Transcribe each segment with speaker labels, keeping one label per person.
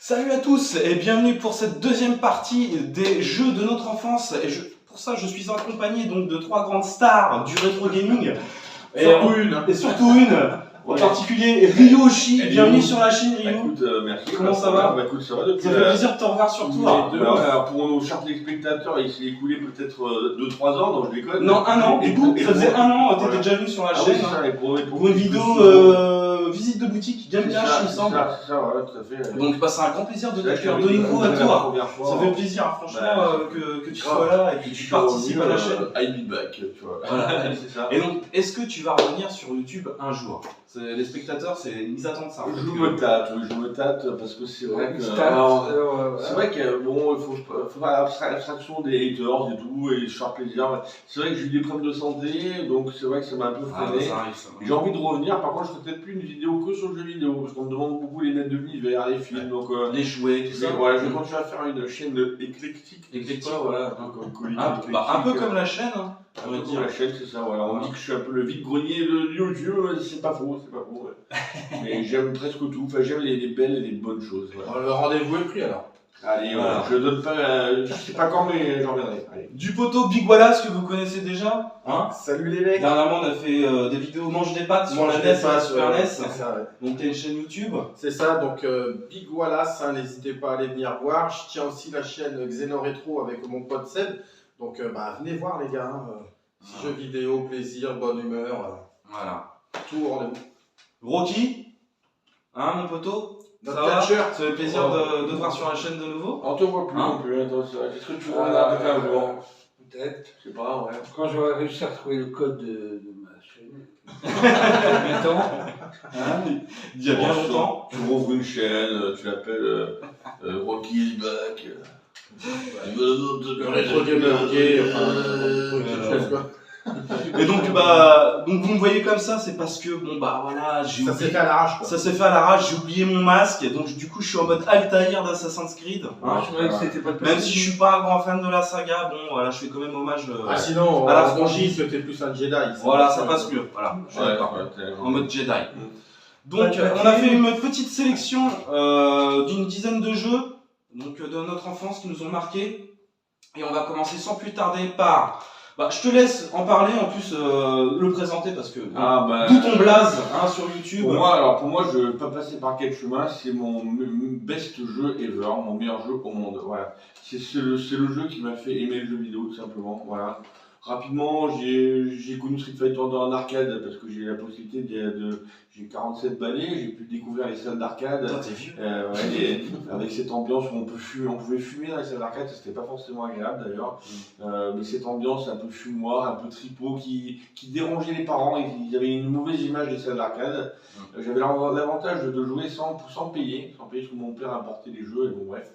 Speaker 1: Salut à tous et bienvenue pour cette deuxième partie des jeux de notre enfance. Pour ça, je suis accompagné donc de trois grandes stars du rétro gaming. Et surtout une, en particulier Ryoshi. Bienvenue sur la chaîne Ryo.
Speaker 2: Écoute, merci.
Speaker 1: Comment ça va?
Speaker 2: Écoute, ça va depuis.
Speaker 1: Ça fait plaisir de te revoir surtout.
Speaker 2: Alors, pour nos chers téléspectateurs, il s'est écoulé peut-être 2-3 ans, donc je déconne.
Speaker 1: Non, un an. Du coup, ça faisait un an, t'étais déjà venu sur la chaîne.
Speaker 2: Ça, pour
Speaker 1: une vidéo visite de boutique, Game Cash, il me semble.
Speaker 2: C'est ça, voilà, tout à fait.
Speaker 1: Donc, c'est un grand plaisir de t'accueillir de nouveau à toi. Ça fait plaisir, franchement, que tu sois là et que tu participes à la chaîne.
Speaker 2: I'll be back, tu vois.
Speaker 1: Voilà.
Speaker 2: C'est ça.
Speaker 1: Et donc, est-ce que tu vas revenir sur YouTube un jour? Les spectateurs, ils attendent ça.
Speaker 2: Je me tâte parce que c'est vrai que. C'est vrai que bon, il faut faire l'abstraction des haters et tout, et je faire plaisir. C'est vrai que j'ai eu des problèmes de santé, donc c'est vrai que ça m'a un peu freiné. J'ai envie de revenir, par contre, je ferai peut-être plus une vidéo que sur le jeu vidéo, parce qu'on me demande beaucoup les maîtres de l'univers, les films, donc.
Speaker 1: Les jouets, tout ça.
Speaker 2: Voilà, je vais continuer à faire une chaîne éclectique.
Speaker 1: Voilà. Un peu comme la chaîne, hein.
Speaker 2: On va dire la chaîne, c'est ça, voilà. On dit que je suis un peu le vide-grenier de YouTube, c'est pas faux, ouais. Mais j'aime presque tout, enfin j'aime les belles et les bonnes choses. Voilà.
Speaker 3: Alors, le rendez-vous est pris alors.
Speaker 2: Allez, voilà. Je donne pas, je sais pas quand, mais j'en reviendrai. Allez.
Speaker 1: Du poteau Big Wallace que vous connaissez déjà, hein.
Speaker 3: Salut les mecs.
Speaker 1: Dernièrement, on a fait des vidéos Mange des pâtes sur la NES et la Super NES.
Speaker 3: C'est ça, ouais.
Speaker 1: Donc, t'as une chaîne YouTube.
Speaker 3: C'est ça, donc Big Wallace, hein, n'hésitez pas à aller venir voir. Je tiens aussi la chaîne Xeno Retro avec mon pote Seb. Donc, venez voir les gars. Jeux vidéo, plaisir, bonne humeur.
Speaker 1: Voilà.
Speaker 3: Tout au rendez-vous.
Speaker 1: Rocky, hein, mon poteau?
Speaker 3: Notre catcher.
Speaker 1: Ça fait plaisir de te voir sur la chaîne de nouveau.
Speaker 2: On te voit plus
Speaker 1: Hein
Speaker 2: non plus, attends, est-ce que tu reviendras avec un jour?
Speaker 4: Peut-être.
Speaker 2: Je sais pas, ouais.
Speaker 4: Quand j'aurai réussi à retrouver le code de ma chaîne. Mettons.
Speaker 1: Hein, il y a bien longtemps.
Speaker 2: Tu rouvres une chaîne, tu l'appelles Rocky is back.
Speaker 3: Le rétro gamer,
Speaker 1: Et donc, donc vous me voyez comme ça, c'est parce que, voilà,
Speaker 3: ça s'est fait à l'arrache.
Speaker 1: Ça s'est fait à l'arrache, j'ai oublié mon masque, et donc du coup je suis en mode Altaïr d'Assassin's Creed.
Speaker 4: Moi, je trouvais que c'était pas de
Speaker 1: Même si je suis pas un grand fan de la saga, bon voilà, je fais quand même hommage
Speaker 3: Sinon,
Speaker 1: à la
Speaker 3: franchise, c'était plus un Jedi.
Speaker 1: Voilà, ça passe mieux, voilà, je suis d'accord. En mode Jedi. Donc on a fait une petite sélection d'une dizaine de jeux donc, de notre enfance qui nous ont marqué. Et on va commencer sans plus tarder par... je te laisse en parler, en plus le présenter parce que d'où ton blaze sur YouTube.
Speaker 2: Pour moi, je ne vais pas passer par quel chemin, c'est mon best jeu ever, mon meilleur jeu au monde. Voilà. C'est le jeu qui m'a fait aimer le jeu vidéo, tout simplement. Voilà. Rapidement, j'ai connu Street Fighter dans un arcade parce que j'ai la possibilité j'ai 47 balais, j'ai pu découvrir les salles d'arcade.
Speaker 1: T'es vieux.
Speaker 2: Avec cette ambiance où on pouvait fumer dans les salles d'arcade, c'était pas forcément agréable d'ailleurs. Mais cette ambiance un peu fumoir, un peu tripot qui dérangeait les parents. Il y avait une mauvaise image des salles d'arcade. J'avais l'avantage de jouer sans payer, parce que mon père importait les jeux et bon bref.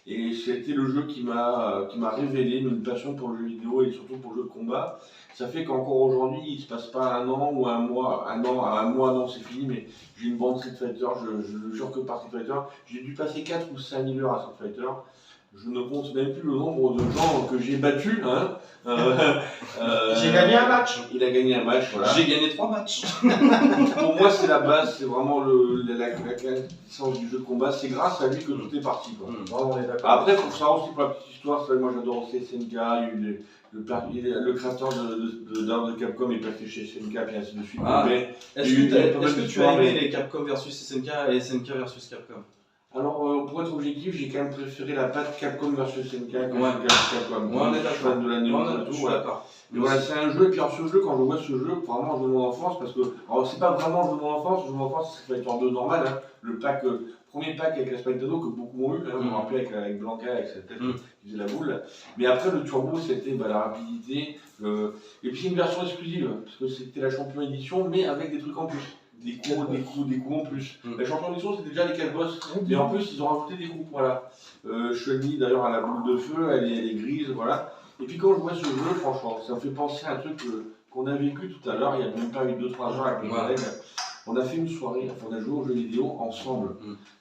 Speaker 2: Et c'était le jeu qui m'a révélé une passion pour le jeu vidéo et surtout pour le jeu de combat. Ça fait qu'encore aujourd'hui, il ne se passe pas un an ou un mois, non c'est fini, mais j'ai une bande Street Fighter, je ne jure que par Street Fighter. J'ai dû passer 4 ou 5 000 heures à Street Fighter. Je ne compte même plus le nombre de gens que j'ai battus.
Speaker 3: J'ai gagné un match.
Speaker 2: Il a gagné un match, voilà.
Speaker 1: J'ai gagné 3 matchs.
Speaker 2: Pour moi, c'est la base, c'est vraiment la quintessence du jeu de combat. C'est grâce à lui que tout est parti. Quoi.
Speaker 3: On est d'accord.
Speaker 2: Après, pour ça aussi, pour la petite histoire, moi j'adore aussi SNK. Le créateur de Capcom est passé chez SNK et ainsi de suite.
Speaker 1: Est-ce que tu as aimé les Capcom versus SNK et SNK versus Capcom?
Speaker 2: Alors, pour être objectif, j'ai quand même préféré la patte Capcom versus SNK que Capcom.
Speaker 1: On est d'accord.
Speaker 2: De la néo et tout, voilà. Mais voilà, c'est un jeu, et puis alors ce jeu, quand je vois ce jeu, vraiment jeu de mon enfance, parce que, alors c'est pas vraiment jeu de mon enfance, jeu de mon enfance c'est Street Fighter 2 normal, le premier pack avec la Spectado que beaucoup ont eu, je me rappelle avec Blanca, avec cette tête qui faisait la boule. Mais après le turbo c'était la rapidité, et puis c'est une version exclusive, parce que c'était la champion édition, mais avec des trucs en plus. Des coups en plus. La champion édition c'était déjà les 4 boss, et en plus ils ont rajouté des coups, voilà. Chun-Li d'ailleurs à la boule de feu, elle est grise, voilà. Et puis quand je vois ce jeu, franchement, ça me fait penser à un truc qu'on a vécu tout à l'heure, il y a même pas eu 2-3 ans avec mes collègues. On a fait une soirée, on a joué aux jeux vidéo ensemble.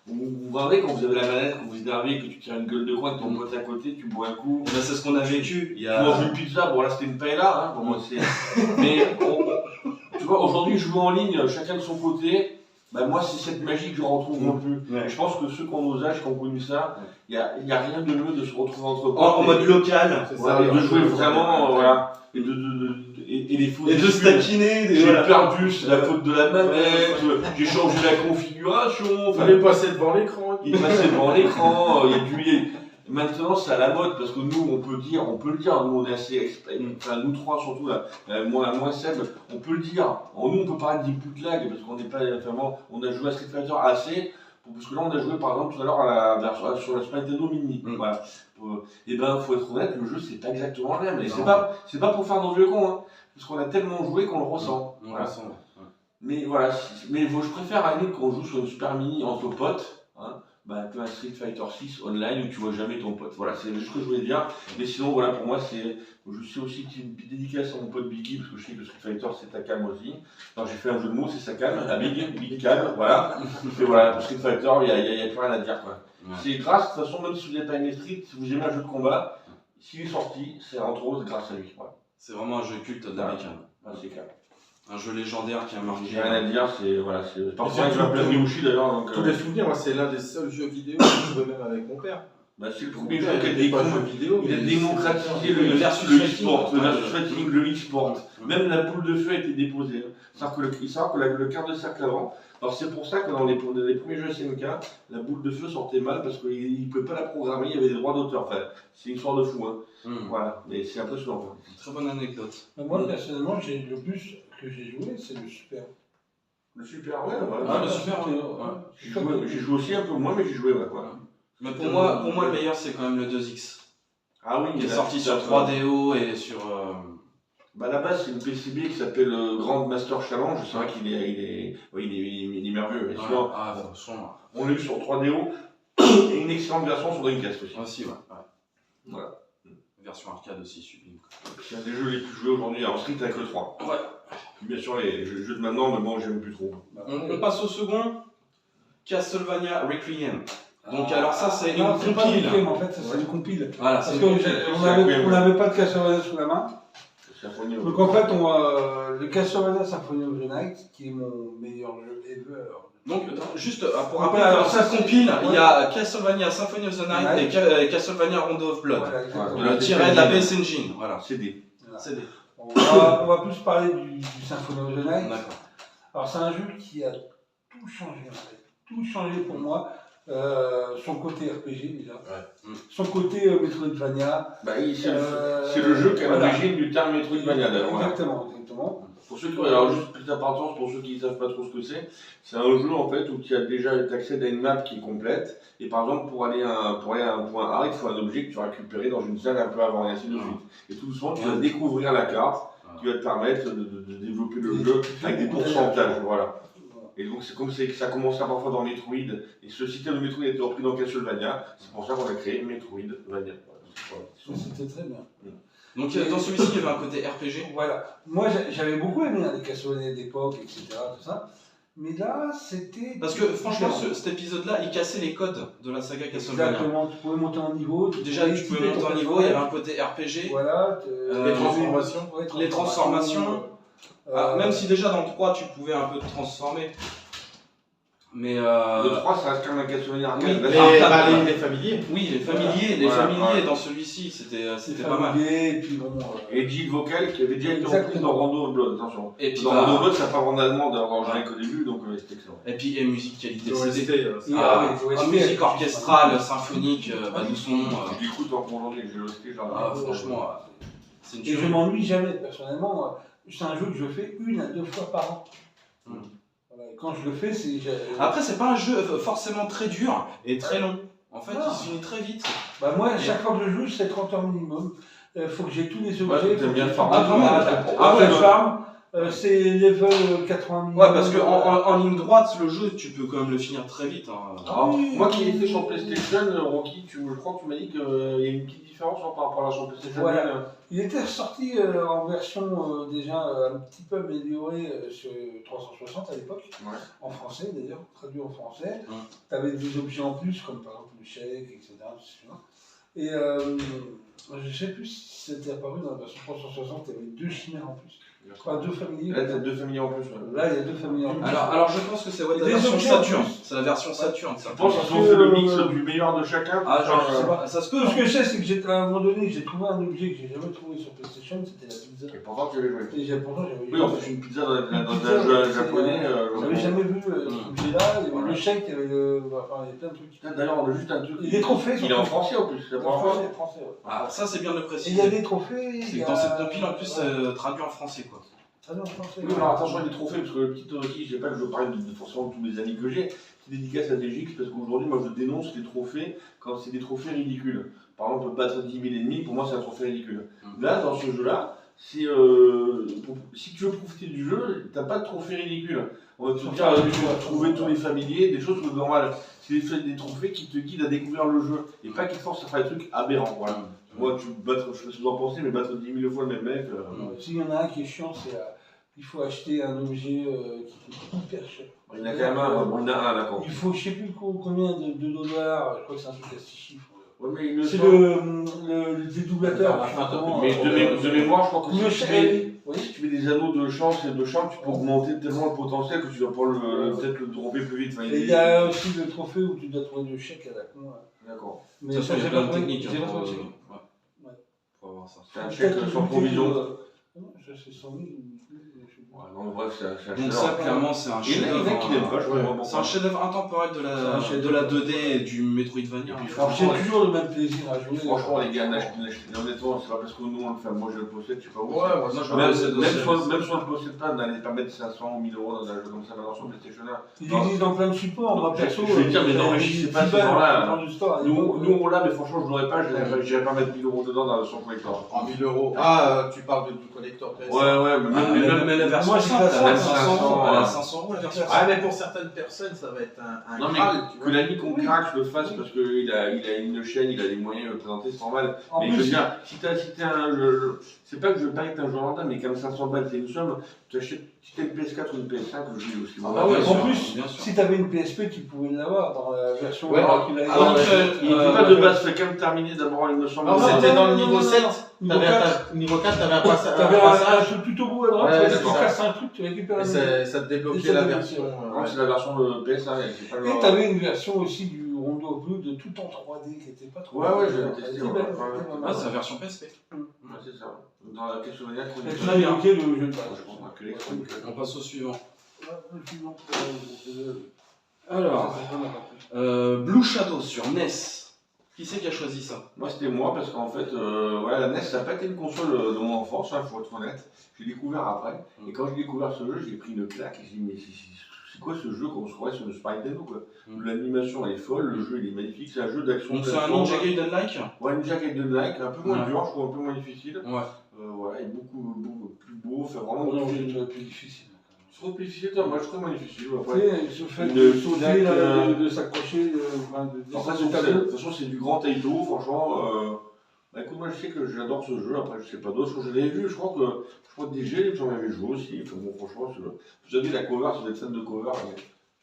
Speaker 2: Vous verrez quand vous avez la manette, quand vous énervez, que tu tires une gueule de coin, que ton pote à côté, tu bois un coup.
Speaker 1: C'est ce qu'on a vécu.
Speaker 2: Tu manges une pizza, bon là c'était une paella, hein, mais tu vois, aujourd'hui je joue en ligne, chacun de son côté. Bah moi, c'est cette magie que je retrouve non plus.
Speaker 1: Ouais.
Speaker 2: Je pense que ceux qui ont nos âges, qui ont connu ça, il y a rien de mieux de se retrouver entre potes.
Speaker 1: En mode local.
Speaker 3: C'est
Speaker 2: Voilà,
Speaker 3: ça,
Speaker 2: et de
Speaker 3: le
Speaker 2: jouer
Speaker 3: jeu,
Speaker 2: vraiment,
Speaker 3: ouais.
Speaker 2: voilà. Et les faux
Speaker 1: Et de
Speaker 2: excuses.
Speaker 1: se taquiner.
Speaker 2: J'ai
Speaker 1: Voilà.
Speaker 2: perdu, c'est la faute de la manette, j'ai changé la configuration, enfin,
Speaker 3: Fallait passer devant l'écran.
Speaker 2: il passait devant l'écran, il y a du... Maintenant, c'est à la mode, parce que nous, on peut le dire, nous, on est assez experts, enfin, nous trois surtout, là, moi, Seb, on peut le dire. Nous, on peut parler des bootlegs, parce qu'on n'est pas, vraiment, on a joué à Street Fighter assez, parce que là, on a joué, par exemple, tout à l'heure, à la version, sur la Super Nintendo Mini, voilà. Et ben, faut être honnête, le jeu, c'est pas exactement le même, et c'est pas pour faire nos vieux cons, hein, parce qu'on a tellement joué qu'on le ressent.
Speaker 1: On
Speaker 2: Voilà.
Speaker 1: ressent.
Speaker 2: Mais voilà, je préfère à nous qu'on joue sur une Super Mini entre potes, hein, bah, un Street Fighter 6 online où tu vois jamais ton pote. Voilà, c'est juste ce que je voulais dire. Mais sinon, voilà, pour moi, je sais aussi que c'est une dédicace à mon pote Biggie, parce que je sais que Street Fighter c'est ta cam aussi. Alors j'ai fait un jeu de mots, c'est sa cam, la Big Cam, voilà. Et voilà, pour Street Fighter, il y a plus rien à dire, quoi.
Speaker 1: Ouais.
Speaker 2: C'est grâce, de toute façon, même si vous n'êtes pas aimé Street, si vous aimez un jeu de combat, s'il est sorti, c'est entre autres grâce à lui. Voilà.
Speaker 1: C'est vraiment un jeu culte de la bécane.
Speaker 2: C'est clair.
Speaker 1: Un jeu légendaire qui a marqué.
Speaker 2: J'ai rien à dire, c'est voilà, c'est parfois
Speaker 3: surtout
Speaker 2: je m'appelle Ryushi d'ailleurs. Donc,
Speaker 3: Tous les souvenirs, moi, c'est l'un des seuls jeux vidéo que je jouais même avec mon père.
Speaker 2: bah, c'est le premier
Speaker 3: Mon
Speaker 2: jeu
Speaker 3: père,
Speaker 2: qui a
Speaker 3: il était pas jeu vidéo.
Speaker 2: il a
Speaker 3: mais
Speaker 2: démocratisé
Speaker 1: le
Speaker 2: le
Speaker 1: versus
Speaker 2: e-sport,
Speaker 1: fighting.
Speaker 2: le versus fighting, le e-sport. Même la boule de feu a été déposée. C'est-à-dire que le quart de cercle avant. Alors c'est pour ça que dans les premiers jeux SNK, la boule de feu sortait mal parce qu'il ne pouvait pas la programmer, il y avait des droits d'auteur. Enfin, c'est une histoire de fou. Hein. Voilà, mais c'est impressionnant.
Speaker 1: Très bonne anecdote.
Speaker 4: Moi, personnellement, le plus que j'ai joué, c'est le Super.
Speaker 2: Le super, ouais.
Speaker 1: Ah, le Super,
Speaker 4: c'était-
Speaker 1: ouais.
Speaker 2: J'ai joué aussi un peu moins, mais j'ai joué, ouais. Voilà.
Speaker 1: Mais pour moi, le meilleur, c'est quand même le 2X.
Speaker 2: Ah oui,
Speaker 1: Qui est
Speaker 2: il a-
Speaker 1: sorti sur 3DO et sur.
Speaker 2: Bah, à la base, c'est une PCB qui s'appelle Grand Master Challenge. C'est vrai qu'il est merveilleux. Et sinon,
Speaker 1: Ah, franchement.
Speaker 2: on l'a eu sur 3DO et une excellente version sur Dreamcast aussi.
Speaker 1: Aussi, ouais.
Speaker 2: Voilà.
Speaker 1: Version arcade aussi, sublime.
Speaker 2: C'est un des jeux les plus joués aujourd'hui en Street avec le 3.
Speaker 1: Ouais.
Speaker 2: Puis bien sûr, les jeux de maintenant, mais bon, j'aime plus trop.
Speaker 1: On passe au second. Castlevania Requiem. Donc,
Speaker 4: Ah,
Speaker 1: alors, ça, c'est
Speaker 4: non,
Speaker 1: une
Speaker 4: c'est pas
Speaker 1: compile.
Speaker 4: Requiem, en fait, ça, c'est une compile.
Speaker 1: Voilà,
Speaker 4: Parce
Speaker 1: c'est
Speaker 4: qu'on n'avait pas de Castlevania sous la main.
Speaker 2: C'est un premier.
Speaker 4: Donc en fait, le Castlevania Symphony of the Night, qui est mon meilleur jeu ever.
Speaker 1: Donc, juste pour
Speaker 4: Ouais,
Speaker 1: rappeler,
Speaker 4: alors,
Speaker 1: ça
Speaker 4: ça,
Speaker 1: compile,
Speaker 4: c'est-
Speaker 1: il y a Castlevania Symphony of the Night
Speaker 4: Night.
Speaker 1: et Castlevania Rondo of Blood.
Speaker 4: Voilà, exactement.
Speaker 2: Ouais.
Speaker 1: Tiré de la PS Engine. Voilà.
Speaker 2: CD.
Speaker 4: Voilà.
Speaker 1: CD.
Speaker 4: On va plus parler du Symphony of the Night.
Speaker 1: D'accord.
Speaker 4: Alors c'est un jeu qui a tout changé en fait. Tout changé pour moi. Son côté RPG déjà.
Speaker 1: Ouais.
Speaker 4: Son côté Metroidvania.
Speaker 2: Bah, c'est le jeu qui est à l'origine du terme Metroidvania d'ailleurs. Voilà.
Speaker 4: Exactement.
Speaker 2: Pour ceux qui, alors juste petite importance pour ceux qui ne savent pas trop ce que c'est un jeu en fait où tu as déjà accès à une map qui est complète et par exemple pour aller à un point A, il faut un objet que tu vas récupérer dans une salle un peu avant et ainsi de suite. Et tout doucement tu vas découvrir la carte qui va te permettre de développer le jeu avec des pourcentages, voilà. Et donc c'est comme ça commençait parfois dans Metroid et ce système de Metroid a été repris dans Castlevania, c'est pour ça qu'on a créé Metroidvania. Voilà.
Speaker 4: C'était très bien.
Speaker 1: Donc dans celui-ci, il y avait un côté RPG.
Speaker 4: Voilà. Moi j'avais beaucoup aimé les Castlevania d'époque, etc. Tout ça. Mais là c'était.
Speaker 1: Parce que franchement,
Speaker 4: différent.
Speaker 1: cet épisode-là, il cassait les codes de la saga Castlevania.
Speaker 4: Exactement, tu pouvais monter en niveau.
Speaker 1: Déjà, tu pouvais monter en niveau, il y avait un côté RPG.
Speaker 4: Voilà.
Speaker 1: Les
Speaker 3: transformations.
Speaker 4: Ouais,
Speaker 1: Les transformations. Ah, même si déjà dans le 3, tu pouvais un peu te transformer. Mais
Speaker 2: Le 3 ça reste quand même un Castlevania arcade.
Speaker 1: oui,
Speaker 2: Là,
Speaker 3: Les familiers.
Speaker 1: oui, les familiers dans celui-ci, c'était pas mal.
Speaker 4: Et puis bon.
Speaker 2: Et Jill Vocal qui avait déjà été
Speaker 4: Exactement.
Speaker 2: reprise dans Rondo of Blood, attention.
Speaker 1: Et puis,
Speaker 2: Dans Rondo of Blood, ça parle en allemand d'avoir joué qu'au début, donc c'était excellent.
Speaker 1: et puis et musique qualité
Speaker 3: OST,
Speaker 1: CD.
Speaker 4: Et,
Speaker 1: En musique orchestrale, symphonique, du son.
Speaker 2: Je l'écoute encore aujourd'hui, j'ai l'OST,
Speaker 1: Franchement, c'est une
Speaker 4: Et je
Speaker 1: tuerie.
Speaker 4: m'ennuie jamais, personnellement. C'est un jeu que je fais 1 à 2 fois par an. Voilà, et quand je le fais, c'est.
Speaker 1: Après, c'est pas un jeu forcément très dur et très long. En fait,
Speaker 4: Ah.
Speaker 1: il se finit très vite.
Speaker 4: Bah, moi, à chaque fois que je joue, c'est 30 heures minimum. Faut que j'ai tous les objets.
Speaker 2: Ouais, t'aimes bien le farm.
Speaker 1: Ah, quand même.
Speaker 4: Ah ouais,
Speaker 1: ouais.
Speaker 4: farm. C'est level 80 minimum.
Speaker 1: Ouais, parce que en ligne droite, le jeu, tu peux quand même le finir très vite. Hein.
Speaker 2: Alors,
Speaker 4: oui,
Speaker 2: moi
Speaker 4: oui,
Speaker 2: qui
Speaker 4: oui.
Speaker 2: étais sur PlayStation, Rocky, je crois que tu m'as dit qu'il y a une petite différence par rapport à la sur PlayStation.
Speaker 4: Voilà. Il était ressorti en version déjà un petit peu améliorée sur 360 à l'époque,
Speaker 2: Ouais.
Speaker 4: en français d'ailleurs, traduit en français.
Speaker 1: Ouais.
Speaker 4: Tu avais des objets en plus, comme par exemple le chèque, etc. tout ça. Et je ne sais plus si c'était apparu dans la version 360, il y avait 2 chimères en plus. Pas 2 familles.
Speaker 2: Là, t'as 2 familles en plus.
Speaker 4: Là, il y a 2 familles en plus.
Speaker 1: Alors je pense que c'est la
Speaker 4: Des
Speaker 1: version
Speaker 4: objets en
Speaker 1: Saturn.
Speaker 4: plus.
Speaker 1: C'est la version Saturn, ça.
Speaker 2: Je pense qu'ils ont fait le mix du meilleur de chacun.
Speaker 1: Ah, genre,
Speaker 4: je sais pas.
Speaker 1: ça se
Speaker 4: Tout
Speaker 1: peut.
Speaker 4: ce que je sais, c'est que à un moment donné, j'ai trouvé un objet que j'ai jamais trouvé sur PlayStation, c'était la pizza.
Speaker 2: Et pourtant, tu avais joué.
Speaker 4: Et pourtant, j'avais
Speaker 2: Oui, on fait une pizza dans
Speaker 4: Une
Speaker 2: un
Speaker 4: pizza,
Speaker 2: jeu
Speaker 4: c'est,
Speaker 2: japonais.
Speaker 4: j'avais jamais vu cet objet-là. Il y avait
Speaker 1: Voilà.
Speaker 4: le chèque, il y avait le. Enfin, il y a plein de trucs.
Speaker 2: D'ailleurs, on a juste un truc.
Speaker 4: Il est trophée,
Speaker 2: Il est en français en plus. C'est la
Speaker 4: En
Speaker 2: première fois.
Speaker 4: français, ouais.
Speaker 1: Ah, ça c'est bien de le
Speaker 4: Et il
Speaker 1: préciser.
Speaker 4: y a des trophées.
Speaker 1: C'est
Speaker 4: il y
Speaker 1: que
Speaker 4: a-
Speaker 1: dans cette compile en plus
Speaker 4: Ouais.
Speaker 1: traduit en français quoi.
Speaker 4: Ah non, français.
Speaker 2: Oui, alors attention à des trophées, parce que le petit aussi, je sais pas que je parle de forcément de tous mes amis que j'ai, qui dédicace à DGX, parce qu'aujourd'hui, moi je dénonce les trophées quand c'est des trophées ridicules. Par exemple, battre 10 000 ennemis, pour moi c'est un trophée ridicule. Là, dans ce jeu-là, si tu veux profiter du jeu, t'as pas de trophée ridicule. On va te dire, tu vas trouver tous les familiers, des choses normales. C'est des trophées qui te guident à découvrir le jeu, et pas qui te forcent à faire des trucs aberrants. Voilà. Moi, je sais pas ce que vous en pensez, mais battre 10 000 fois le même mec.
Speaker 4: S'il y en a un qui est chiant, c'est il faut acheter un objet qui coûte hyper cher.
Speaker 2: Il y en a quand même un, bon, il y en a un, d'accord.
Speaker 4: Il faut, je sais plus combien de dollars, je crois que c'est un truc à 6 chiffres.
Speaker 2: Ouais, mais il me
Speaker 4: C'est
Speaker 2: semble-
Speaker 4: le dédoublateur.
Speaker 3: Ah, enfin,
Speaker 2: Mais de mémoire, je crois que
Speaker 4: Le
Speaker 2: si
Speaker 4: chèque.
Speaker 2: tu mets des anneaux de chance et de charme, tu peux augmenter tellement le potentiel que tu vas pouvoir peut-être le dropper plus vite. Enfin,
Speaker 4: Et il y a aussi le trophée où tu dois trouver le chèque à la con. Là.
Speaker 2: D'accord.
Speaker 4: Mais
Speaker 1: De toute façon, il y a
Speaker 4: j'ai
Speaker 1: plein
Speaker 4: pas
Speaker 1: de
Speaker 4: trouvé-
Speaker 1: techniques
Speaker 4: j'ai pas
Speaker 1: pour,
Speaker 4: trouvé le chèque.
Speaker 1: ouais. Pour avoir ça.
Speaker 2: C'est un chèque sans provision.
Speaker 4: Non, ça c'est 100 000 ou plus, je sais pas.
Speaker 2: Ouais, non, bref, c'est un
Speaker 1: Donc
Speaker 2: chef-d'œuvre.
Speaker 1: ça clairement c'est un
Speaker 2: Il y en a
Speaker 1: chef-d'œuvre.
Speaker 2: qui l'aiment pas, je comprends pas
Speaker 1: C'est un chef-d'œuvre intemporel de
Speaker 4: C'est un
Speaker 1: la
Speaker 4: chef-d'œuvre.
Speaker 1: 2D et du Metroidvania.
Speaker 2: Et puis,
Speaker 4: Alors, j'ai toujours le même plaisir à jouer.
Speaker 2: Franchement, les gars, honnêtement, c'est pas parce que nous on le fait, moi je le possède, je sais pas où.
Speaker 3: Ouais, moi,
Speaker 1: Moi, je
Speaker 2: Même,
Speaker 1: possède
Speaker 2: même,
Speaker 1: aussi.
Speaker 2: même si on le possède pas, n'allez pas mettre 500 ou 1000 euros dans un jeu comme ça maintenant sur PlayStation 1.
Speaker 4: Il existe dans plein de supports, moi
Speaker 2: Je-
Speaker 4: perso.
Speaker 2: je vais dire, mais non, mais je sais pas si dans là,
Speaker 4: dans le store. à
Speaker 2: Nous,
Speaker 4: l'époque,
Speaker 2: nous on l'a, mais franchement, je l'aurais pas, j'irais pas mettre 1000 euros dedans dans son collector.
Speaker 3: En 1000 euros. Ah, tu parles du collector PS.
Speaker 2: Ouais, mais
Speaker 1: Mais la version
Speaker 4: Moi, j'ai
Speaker 1: simple,
Speaker 4: fait ça,
Speaker 1: elle a
Speaker 2: 500,
Speaker 1: 500 elle a 500 euros la version
Speaker 3: Ah, mais pour certaines personnes, ça va être un
Speaker 2: Non, mais
Speaker 3: Graal, tu
Speaker 2: que
Speaker 3: vois.
Speaker 2: la nuit qu'on craque, je le fasse parce qu'il a une chaîne, il a les moyens de le présenter, c'est normal.
Speaker 4: En
Speaker 2: Mais je veux
Speaker 4: plus,
Speaker 2: dire, si t'as un jeu, c'est pas que je veux pas être un joueur lambda, mais quand même 500 balles, c'est une somme, tu achètes, si t'as une PS4 ou une PS5, le jeu est aussi bon.
Speaker 3: Ah ouais,
Speaker 1: bien
Speaker 4: en
Speaker 1: sûr,
Speaker 4: plus,
Speaker 1: bien sûr.
Speaker 4: si t'avais une PSP, tu pouvais l'avoir dans la version
Speaker 3: Ouais,
Speaker 4: qu'il a
Speaker 3: alors,
Speaker 2: Il n'est pas de base, c'est quand même terminé d'abord, il me semble.
Speaker 3: Non,
Speaker 4: non,
Speaker 3: c'était
Speaker 4: non,
Speaker 3: dans le
Speaker 4: non,
Speaker 3: niveau
Speaker 4: non,
Speaker 3: 7.
Speaker 4: Niveau 4,
Speaker 3: Niveau 4, t'avais un passage.
Speaker 4: t'avais un truc tout au bout à droite,
Speaker 3: Ouais,
Speaker 4: tu
Speaker 3: d'accord.
Speaker 4: casses un truc, tu récupères
Speaker 3: Et
Speaker 4: la
Speaker 3: ça te
Speaker 4: Et
Speaker 3: débloquait
Speaker 4: ça
Speaker 3: la
Speaker 4: débloquait,
Speaker 3: version.
Speaker 2: Non, c'est la version PS1, c'est pas le.
Speaker 4: Et t'avais une version aussi du Rondo of Blood de tout en 3D qui était pas trop.
Speaker 2: Ouais, ouais,
Speaker 4: mal.
Speaker 2: j'avais
Speaker 4: Elle
Speaker 2: testé,
Speaker 4: était
Speaker 2: ouais.
Speaker 4: belle,
Speaker 2: Ouais,
Speaker 4: elle était
Speaker 2: ouais.
Speaker 4: pas
Speaker 1: Ah,
Speaker 4: mal.
Speaker 1: c'est la version PSP.
Speaker 2: Ouais, c'est ça. Dans la Castlevania,
Speaker 4: Et
Speaker 2: Chronicle.
Speaker 4: tu as débloqué le jeu de
Speaker 2: Je pense qu'on a que les Chronicle.
Speaker 1: On passe au suivant.
Speaker 4: suivant.
Speaker 1: Alors, Blue Shadow sur NES. Qui c'est qui a choisi ça?
Speaker 2: Moi, c'était moi, parce qu'en fait, ouais, la NES, ça n'a pas été une console de mon enfance, il faut être honnête. J'ai découvert après. Et quand j'ai découvert ce jeu, j'ai pris une claque. Et j'ai dit, mais c'est quoi ce jeu qu'on se croirait sur le Super Nintendo, quoi? L'animation, elle est folle, le jeu, il est magnifique. C'est un jeu d'action.
Speaker 1: Donc c'est un Ninja Gaiden-like?
Speaker 2: Ouais, Ninja Gaiden-like, un peu moins
Speaker 1: Ouais.
Speaker 2: dur, je trouve, un peu moins difficile.
Speaker 1: Ouais.
Speaker 2: Voilà, et beaucoup plus beau, fait vraiment.
Speaker 4: Non, c'est plus difficile.
Speaker 2: Je trouve plus difficile, toi, moi je trouve moins difficile.
Speaker 4: Tu
Speaker 2: Après,
Speaker 4: sais, ce fait
Speaker 2: Une
Speaker 4: de sauter,
Speaker 2: claque,
Speaker 4: là, de s'accrocher, enfin, de
Speaker 2: en fait,
Speaker 4: descendre
Speaker 2: de
Speaker 4: le tableau.
Speaker 2: toute façon, c'est du grand Taito, franchement. Bah, écoute, moi je sais que j'adore ce jeu, après je sais pas d'autres. Je l'avais vu, je crois que DG, j'en avais joué aussi. Enfin, bon, franchement, vous avez la cover, si vous êtes fan de cover.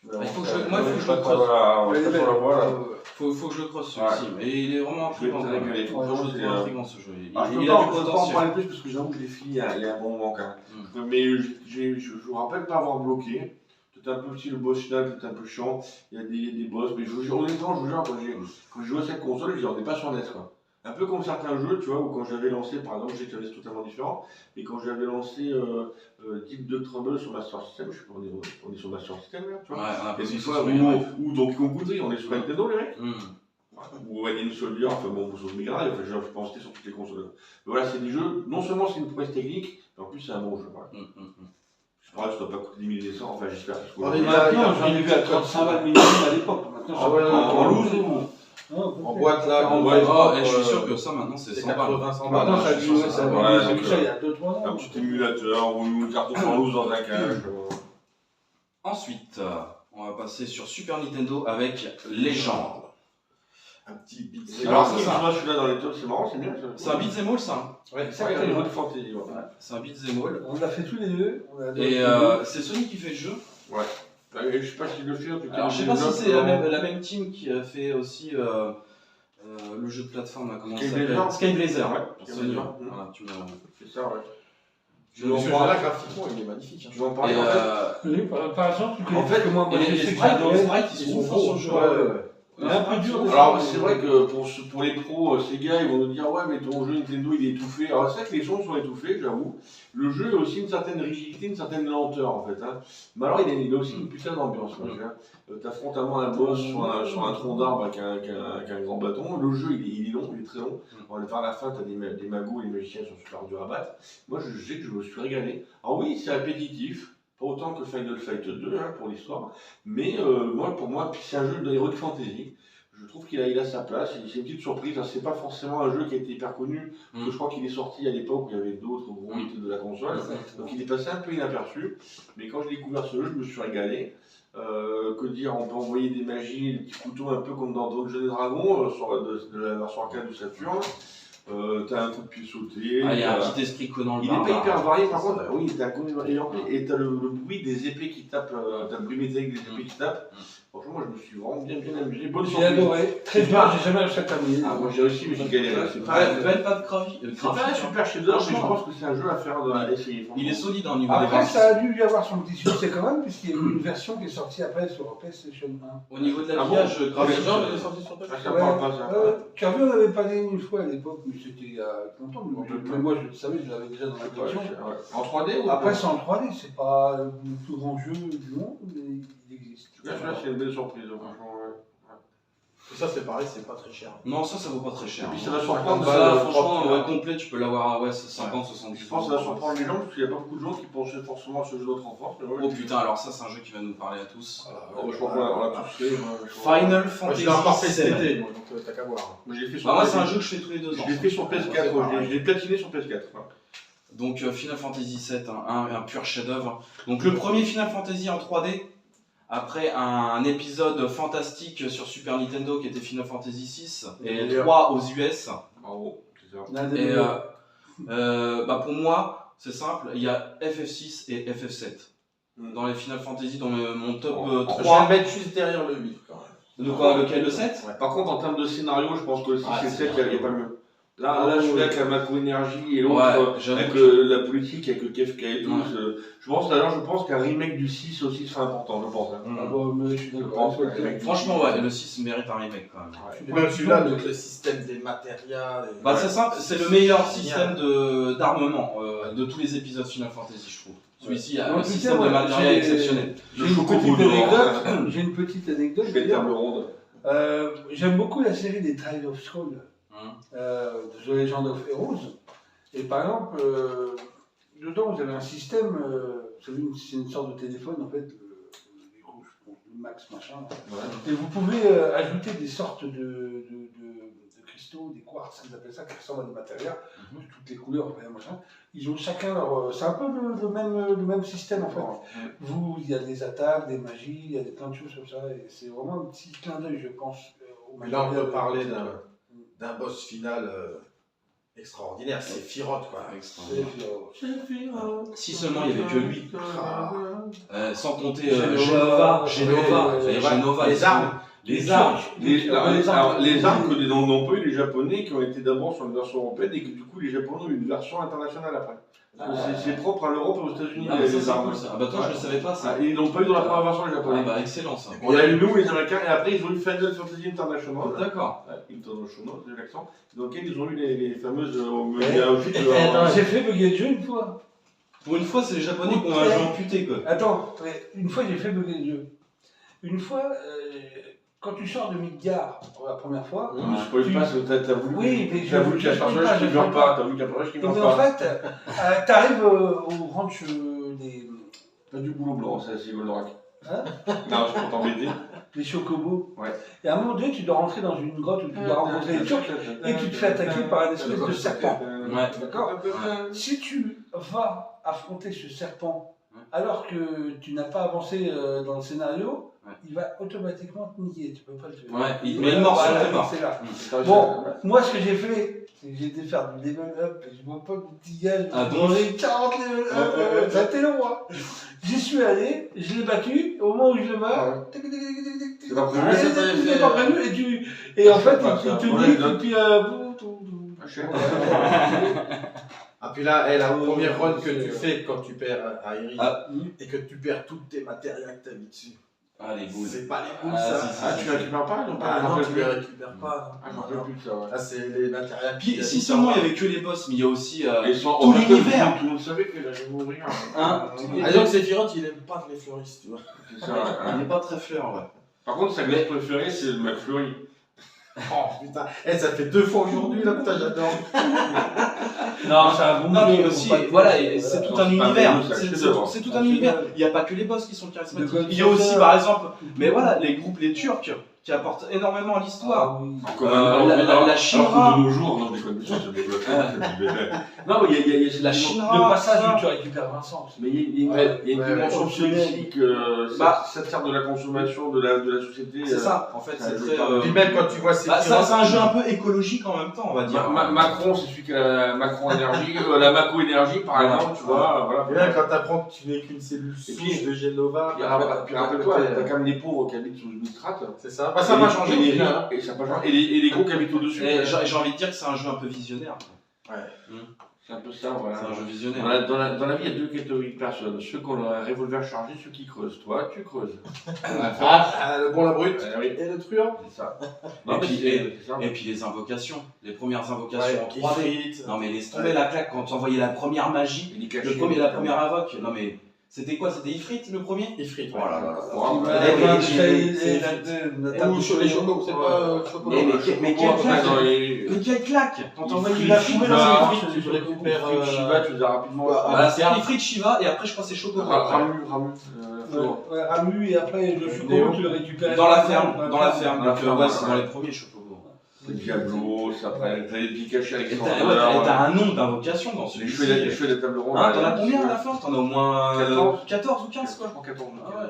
Speaker 1: Il faut que je- moi, il faut que je le
Speaker 2: pas
Speaker 1: creuse.
Speaker 2: on
Speaker 4: Elle
Speaker 2: est
Speaker 4: est
Speaker 2: pas sur la
Speaker 4: belle.
Speaker 2: voie là.
Speaker 1: Faut que je le creuse celui-ci. Mais il est vraiment
Speaker 2: Je vais
Speaker 1: intriguant.
Speaker 2: te régaler,
Speaker 1: Franchement,
Speaker 2: franchement,
Speaker 1: c'est
Speaker 2: c'est
Speaker 1: intriguant ce jeu. Il
Speaker 2: Ah, je
Speaker 1: il
Speaker 2: peux
Speaker 1: a
Speaker 2: pas
Speaker 1: du
Speaker 2: en
Speaker 1: potentiel.
Speaker 2: parler plus parce que j'avoue que je l'ai fini il y a un bon moment quand même. Mais je me rappelle pas avoir bloqué. Peut-être un peu petit le boss final, peut-être un peu chiant. Il y a des boss, mais honnêtement, je vous jure, quand j'ai joué à cette console, je dis on n'est pas sur NES quoi. Un peu comme certains jeux, tu vois, où quand j'avais lancé, par exemple, j'ai c'est totalement différent, mais quand j'avais lancé Deep Duck Trouble sur Master System, je sais pas, on est sur Master System là, tu vois.
Speaker 1: Ouais, on a
Speaker 2: Et
Speaker 1: pas
Speaker 2: des
Speaker 1: de
Speaker 2: fois,
Speaker 1: soucis, ouais.
Speaker 2: ou Donkey Kong Country, on est sur Nintendo les mecs.
Speaker 1: Hmm.
Speaker 2: Ou Alien Soldier, enfin bon, sur Mega Drive, enfin, je pense que c'était sur toutes les consoles. Mais voilà, c'est des jeux, non seulement c'est une prouesse technique, mais en plus c'est un bon jeu. Voilà. Je crois que ça doit pas coûter 10 200, enfin j'espère. Parce que
Speaker 3: On est
Speaker 4: Maintenant, j'en ai vu à 35 balles minimum à l'époque. Maintenant,
Speaker 3: Ah ouais,
Speaker 2: en loose
Speaker 3: En boîte là,
Speaker 1: En
Speaker 3: en
Speaker 1: boîte,
Speaker 3: boîte,
Speaker 1: je suis sûr que ça maintenant c'est
Speaker 3: c'est
Speaker 1: 100 balles.
Speaker 3: 80-100
Speaker 4: Maintenant,
Speaker 3: balles.
Speaker 4: ça a dû, ouais, ça a dû,
Speaker 2: Ouais,
Speaker 4: j'ai
Speaker 2: donc,
Speaker 4: vu ça il y a 2-3 ans.
Speaker 2: un petit émulateur ou une carte en loose dans un cache.
Speaker 1: Ensuite, on va passer sur Super Nintendo avec Legend.
Speaker 3: Un petit bit.
Speaker 2: Alors,
Speaker 1: c'est
Speaker 2: si
Speaker 1: ça.
Speaker 2: je vois celui-là dans les tops, c'est marrant, c'est bien.
Speaker 1: C'est un beat'em all ça.
Speaker 3: Ouais,
Speaker 2: C'est ça, il y a des jeux de fantasy. Ouais.
Speaker 1: C'est un beat'em all.
Speaker 4: On l'a fait tous les deux. On a
Speaker 1: Et c'est Sony qui fait le jeu.
Speaker 2: Je sais pas s'il le fait, en tout cas.
Speaker 1: Alors je sais pas si c'est la même team qui a fait aussi le jeu de plateforme là, comment ça
Speaker 2: Sky Blazer.
Speaker 1: s'appelle? Sky Blazer,
Speaker 2: Ouais,
Speaker 1: ouais.
Speaker 2: Sky
Speaker 1: Sony.
Speaker 2: Blazer.
Speaker 1: Voilà, tu m'as-
Speaker 2: C'est ça, ouais. Tu veux en
Speaker 3: Ce
Speaker 2: parler
Speaker 3: jeu-là, graphiquement, il est magnifique. hein.
Speaker 2: Tu veux en parler
Speaker 1: Et,
Speaker 2: en fait
Speaker 4: Oui, par exemple, tu connais
Speaker 2: En fait,
Speaker 4: que moi,
Speaker 1: et les
Speaker 4: je sais que
Speaker 1: sprites,
Speaker 4: j'adore.
Speaker 1: les sprites, ils sont beaux sur le jeu.
Speaker 3: Ouais.
Speaker 4: Il est un peu dur.
Speaker 2: Alors c'est vrai que pour les pros, ces gars ils vont nous dire ouais mais ton jeu Nintendo il est étouffé. Alors c'est vrai que les sons sont étouffés, j'avoue. Le jeu a aussi une certaine rigidité, une certaine lenteur en fait. Hein. Mais alors il a aussi une putain d'ambiance. T'affrontes un boss sur un tronc d'arbre avec un grand bâton. Le jeu il est long, il est très long. Vers la fin t'as des magos, les magiciens sont super durs à battre. Moi je sais que je me suis régalé. Alors oui c'est répétitif. Pas autant que Final Fight 2 hein, pour l'histoire, mais pour moi, c'est un jeu d'Heroic Fantasy. Je trouve qu'il a sa place, c'est une petite surprise. Hein. C'est pas forcément un jeu qui a été hyper connu, parce que je crois qu'il est sorti à l'époque où il y avait d'autres gros hits de la console, donc il est passé un peu inaperçu. Mais quand j'ai découvert ce jeu, je me suis régalé. Que dire, on peut envoyer des magies, des petits couteaux un peu comme dans Dungeons & Dragons, de la version arcade du Saturn. T'as un coup de pied sauté.
Speaker 1: Il y a un petit esprit Conan le
Speaker 2: Il n'est pas
Speaker 1: barbare.
Speaker 2: hyper varié, par contre, oui, et t'as le bruit des épées qui tapent, t'as le bruit métallique des épées qui tapent. Franchement, moi je me suis vraiment bien amusé. Bonne
Speaker 4: J'ai
Speaker 2: surprise.
Speaker 4: adoré. Très dur, j'ai jamais réussi à terminer.
Speaker 2: Ah, moi j'ai réussi, mais j'ai galéré. C'est pas
Speaker 1: Pas de graphique.
Speaker 2: c'est pas un super chef-d'œuvre, mais je pense que c'est un jeu à faire à essayer.
Speaker 1: Il est solide en niveau des
Speaker 4: Après,
Speaker 1: graphismes.
Speaker 4: ça a dû y avoir son petit succès quand même, puisqu'il y a eu une version qui est sortie après sur PlayStation 1.
Speaker 1: Au niveau de
Speaker 2: Ah bon
Speaker 1: l'habillage graphique,
Speaker 3: Genre, il est sorti sur
Speaker 2: Ah,
Speaker 3: PC.
Speaker 2: ça me parle pas, ça.
Speaker 4: Tu as vu, on avait parlé une fois à l'époque, mais c'était il y a longtemps. Mais moi, je le savais, je l'avais déjà dans la collection.
Speaker 2: En 3D ou
Speaker 4: Après, c'est en 3D, c'est pas le plus grand jeu du monde, mais il existe.
Speaker 2: Celui-là, c'est une belle surprise, franchement.
Speaker 3: Et ça, c'est pareil, c'est pas très cher.
Speaker 1: Non, ça vaut pas très cher.
Speaker 2: Et puis
Speaker 1: hein.
Speaker 2: ça va surprendre,
Speaker 1: Ça,
Speaker 2: bah,
Speaker 1: franchement,
Speaker 2: ouais.
Speaker 1: complet, tu peux l'avoir à 50, 70.
Speaker 2: Je pense que ça va surprendre les gens, parce qu'il n'y a pas beaucoup de gens qui pensaient forcément à ce jeu d'autre enfance.
Speaker 1: Oh putain, alors ça, c'est un jeu qui va nous parler à tous.
Speaker 2: Je crois qu'on l'a tous fait.
Speaker 1: Final
Speaker 3: Moi,
Speaker 1: Fantasy
Speaker 3: je l'ai encore fait cet
Speaker 1: 7.
Speaker 3: été, moi, donc t'as qu'à voir.
Speaker 2: Moi, je l'ai fait sur
Speaker 1: Bah, moi, c'est un jeu que je fais tous les 2 ans.
Speaker 2: Je l'ai fait sur PS4, je l'ai platiné sur PS4.
Speaker 1: Donc Final Fantasy 7, un pur chef-d'œuvre. Donc le premier Final Fantasy en 3D, après un épisode fantastique sur Super Nintendo qui était Final Fantasy 6 et 3 aux US.
Speaker 2: Bravo, c'est ça.
Speaker 4: L'un des
Speaker 1: Et
Speaker 4: meilleurs.
Speaker 1: pour moi, c'est simple, il y a FF6 et FF7. Dans les Final Fantasy, dans mon top
Speaker 3: Je vais
Speaker 1: 3.
Speaker 3: le mettre juste derrière le 8 quand même.
Speaker 1: De quoi, lequel, le 7?
Speaker 2: Par contre, en termes de scénario, je pense que le 6 et le 7, il n'y a pas mieux. Là,
Speaker 3: Ah,
Speaker 2: je suis
Speaker 3: ouais.
Speaker 2: avec la macro-énergie et l'autre,
Speaker 1: Ouais, j'avoue
Speaker 2: avec
Speaker 1: que-
Speaker 2: la politique, avec le Kefka et tout.
Speaker 1: Ouais.
Speaker 2: Je pense qu'un remake du 6 aussi serait important, je pense. Hein.
Speaker 4: Ah bon, mais je suis
Speaker 2: Je
Speaker 4: d'accord.
Speaker 2: pense que le remake-
Speaker 1: Franchement, ouais, le 6 mérite un remake quand même.
Speaker 3: Et même celui-là, avec le système des matérias. et-
Speaker 1: Bah, c'est simple, c'est le meilleur système d'armement de tous les épisodes Final Fantasy, je trouve. Celui-ci a
Speaker 4: En
Speaker 1: un
Speaker 4: tout
Speaker 1: système
Speaker 4: cas,
Speaker 1: de
Speaker 4: moi,
Speaker 1: matériel
Speaker 4: j'ai-
Speaker 1: exceptionnel.
Speaker 4: J'ai une petite anecdote. J'ai une petite anecdote.
Speaker 2: Je fais une table ronde.
Speaker 4: J'aime beaucoup la série des Trials of Soul,
Speaker 1: Hum.
Speaker 4: The Legend of Heroes. Et par exemple, dedans, vous avez un système, c'est une sorte de téléphone en fait, le Max machin. Et vous pouvez ajouter des sortes de cristaux, des quartz, ils appellent ça, qui ressemblent à des matérias, de toutes les couleurs, machin. Ils ont chacun leur. C'est un peu le même système en fait. Vous, il y a des attaques, des magies, il y a des plein de choses comme ça, et c'est vraiment un petit clin d'œil, je pense.
Speaker 3: Mais là, on peut parler d'un boss final extraordinaire, c'est Firot quoi.
Speaker 1: Si seulement il n'y avait que lui. Sans compter
Speaker 4: Genova,
Speaker 1: Genova,
Speaker 3: Les armes.
Speaker 1: Les armes.
Speaker 2: Les armes que n'ont pas eu les Japonais qui ont été d'abord sur une version européenne et que du coup les Japonais ont eu une version internationale après. C'est propre à l'Europe et aux États-Unis
Speaker 1: Ah, bah, ça,
Speaker 2: les
Speaker 1: c'est
Speaker 2: armes.
Speaker 1: cool, ça. Ah, bah, toi, je le savais pas, ça.
Speaker 2: Ah, ils n'ont pas eu dans la première version les
Speaker 1: Ah,
Speaker 2: Japonais.
Speaker 1: bah, excellent, ça.
Speaker 2: On a eu nous les Américains et après ils ont eu Final Fantasy International.
Speaker 1: D'accord.
Speaker 2: International, c'est l'accent. Dans lequel ils ont eu les fameuses.
Speaker 4: Attends, j'ai fait bugger le jeu une fois.
Speaker 1: Pour une fois, c'est les Japonais qui ont un jeu amputé, quoi.
Speaker 4: Attends, une fois j'ai fait bugger le jeu. Une fois, quand tu sors de Midgard pour la première fois,
Speaker 2: Ne spoil pas, t'as voulu.
Speaker 4: Oui, mais
Speaker 2: T'as voulu qu'il y ait un
Speaker 4: je spoil pas,
Speaker 2: personnage qui
Speaker 4: je
Speaker 2: ne meurt
Speaker 4: spoil
Speaker 2: pas. T'as voulu qu'il y ait un personnage qui ne
Speaker 4: mais
Speaker 2: meurt
Speaker 4: en
Speaker 2: pas.
Speaker 4: fait, t'arrives au ranch
Speaker 2: Pas du boulot blanc, ça, c'est Goldorak.
Speaker 4: Hein
Speaker 2: Non, je peux t'embêter.
Speaker 4: des chocobos.
Speaker 2: Ouais.
Speaker 4: Et à un moment donné, tu dois rentrer dans une grotte où tu dois rencontrer les Turcs et tu te fais attaquer par un espèce de serpent.
Speaker 1: Ouais.
Speaker 4: D'accord. Si tu vas affronter ce serpent alors que tu n'as pas avancé dans le scénario, il va automatiquement te niquer. Tu peux pas le tuer.
Speaker 1: Ouais, mais il mord sur tes morts.
Speaker 4: C'est là. Bon, moi ce que j'ai fait, c'est que j'ai été faire du level up et je vois pas le petit gars, j'ai 40 level up, ça a été long, moi. J'y suis allé, je l'ai battu, au moment où je le bats,
Speaker 2: C'est pas prévu.
Speaker 4: c'est pas prévu, et en fait, il te nique, et puis
Speaker 3: Ah, puis là, la
Speaker 4: Oui,
Speaker 3: première
Speaker 4: oui,
Speaker 3: run que
Speaker 4: c'est-
Speaker 3: tu fais quand tu perds à Iris
Speaker 1: Ah.
Speaker 3: et que tu perds toutes tes matérias que tu as mis dessus.
Speaker 1: Ah, les boules.
Speaker 3: C'est pas les boules,
Speaker 1: Ah,
Speaker 3: ça.
Speaker 1: si, si,
Speaker 2: Ah, tu récupères pas? Non,
Speaker 3: Ah non,
Speaker 2: rappelle
Speaker 3: tu
Speaker 2: plus.
Speaker 3: les récupères pas.
Speaker 2: Ah, j'en rappelle plus de ça, ouais.
Speaker 3: Là, c'est les matérias.
Speaker 1: Puis, si seulement il y avait que les boss, mais il y a aussi
Speaker 2: Et sans-
Speaker 1: tout
Speaker 2: en fait,
Speaker 1: l'univers.
Speaker 2: Tout le monde savait qu'elle allait mourir.
Speaker 1: Hein.
Speaker 3: Ah, donc Sephiroth, il aime pas les fleuristes, tu vois.
Speaker 2: C'est ça, ouais.
Speaker 1: Il n'est pas très fleur, ouais.
Speaker 2: Par contre, sa glace préférée, c'est le McFlurry.
Speaker 3: Oh putain, ça fait 2 fois aujourd'hui là, putain, j'adore.
Speaker 4: Non, c'est un bon
Speaker 1: Non, mais
Speaker 4: jeu,
Speaker 1: aussi,
Speaker 4: faut pas-
Speaker 1: voilà, et c'est tout
Speaker 2: Non,
Speaker 1: un
Speaker 2: c'est pas
Speaker 1: univers.
Speaker 2: un jeu, c'est un
Speaker 1: C'est
Speaker 2: chef-d'œuvre.
Speaker 1: c'est tout un univers. Il n'y a pas que les boss qui sont
Speaker 4: De
Speaker 1: charismatiques.
Speaker 4: God
Speaker 1: Il y a aussi,
Speaker 4: Father.
Speaker 1: par exemple, mais voilà, les groupes, les Turcs, qui apportent énormément à l'histoire.
Speaker 4: Ah oui.
Speaker 1: La Shinra.
Speaker 2: Alors que de nos jours, non, je déconne, ça développe. Non, mais il y a
Speaker 1: La
Speaker 2: cette
Speaker 1: Shinra.
Speaker 4: Le passage
Speaker 1: ça.
Speaker 4: où tu récupères Vincent.
Speaker 2: Mais il y a une
Speaker 3: Ouais,
Speaker 2: dimension
Speaker 4: optionnelle.
Speaker 2: politique,
Speaker 1: Bah.
Speaker 2: ça sert de la consommation de la société.
Speaker 1: C'est ça, en fait,
Speaker 2: ça
Speaker 1: c'est
Speaker 2: veut
Speaker 1: très.
Speaker 2: dire-
Speaker 3: Puis même quand tu vois
Speaker 1: Bah,
Speaker 3: Sephiroth.
Speaker 1: c'est un jeu un peu écologique en même temps, on va dire.
Speaker 2: Macron, c'est celui qui a la Macron énergie, la Mako énergie par
Speaker 1: Voilà.
Speaker 2: exemple, tu vois. Voilà.
Speaker 3: Et là, quand t'apprends que tu n'es qu'une cellule
Speaker 2: Et
Speaker 3: souche
Speaker 2: puis-
Speaker 3: de Genova,
Speaker 2: Puis rappelle-toi, t'as quand même les pauvres qui habitent sous une strate.
Speaker 3: c'est ça. Bah, ça m'a changé au
Speaker 2: Et
Speaker 3: final. Hein.
Speaker 2: et ça a pas changé. Et les gros qui habitent au-dessus.
Speaker 1: Et j'ai envie de dire que c'est un jeu un peu visionnaire.
Speaker 2: C'est un peu ça, voilà.
Speaker 1: C'est un jeu visionnaire.
Speaker 2: Voilà, dans la vie, il y a deux catégories de personnes. Ceux qui ont un revolver chargé, ceux qui creusent. Toi, tu creuses.
Speaker 3: Le bon, la brute.
Speaker 2: Oui,
Speaker 3: Et le truand.
Speaker 2: c'est ça.
Speaker 1: Et puis-
Speaker 2: c'est ça.
Speaker 1: Et puis les invocations, les premières invocations en
Speaker 3: Ouais,
Speaker 1: 3D.
Speaker 3: Ifrit.
Speaker 1: Non mais laisse tomber la claque quand tu envoyais la première magie,
Speaker 2: Il est caché.
Speaker 1: la première invoque. Non mais c'était quoi? C'était Ifrit le premier?
Speaker 3: Ifrit.
Speaker 1: Oh là là là.
Speaker 2: Wow.
Speaker 1: Eh,
Speaker 4: Ouais,
Speaker 1: mais
Speaker 4: ouais,
Speaker 1: j'ai-
Speaker 4: c'est
Speaker 3: Ou les chocos, c'est pas chocolat.
Speaker 1: Mais quelle claque!
Speaker 2: Attends, et-
Speaker 1: Mais quelle claque! Quand
Speaker 2: Il
Speaker 1: t'envoies
Speaker 2: frit,
Speaker 1: la
Speaker 2: Shiva,
Speaker 1: poubelle dans
Speaker 3: Ifrit, tu récupères.
Speaker 2: Shiva, tu les as rapidement.
Speaker 1: Voilà, c'est Ifrit, Shiva et après je crois que c'est Chocobo.
Speaker 2: Ramu.
Speaker 4: Ouais, Ramu et après le Chocobo,
Speaker 3: Néo.
Speaker 4: tu le récupères.
Speaker 1: Dans la ferme, Donc
Speaker 2: Dans la
Speaker 1: ouais,
Speaker 2: ferme,
Speaker 1: c'est
Speaker 2: ouais.
Speaker 1: dans les premiers Chocobo.
Speaker 2: Diablo, après, t'as les Pikachu
Speaker 1: Et
Speaker 2: Alexander.
Speaker 1: t'as un nombre d'invocations dans
Speaker 2: Les
Speaker 1: celui-ci.
Speaker 2: cheveux de table ronde.
Speaker 1: Hein, t'en as combien à la fin? T'en as au moins 14 ou 15 quoi.
Speaker 2: 14.
Speaker 1: Ah ouais.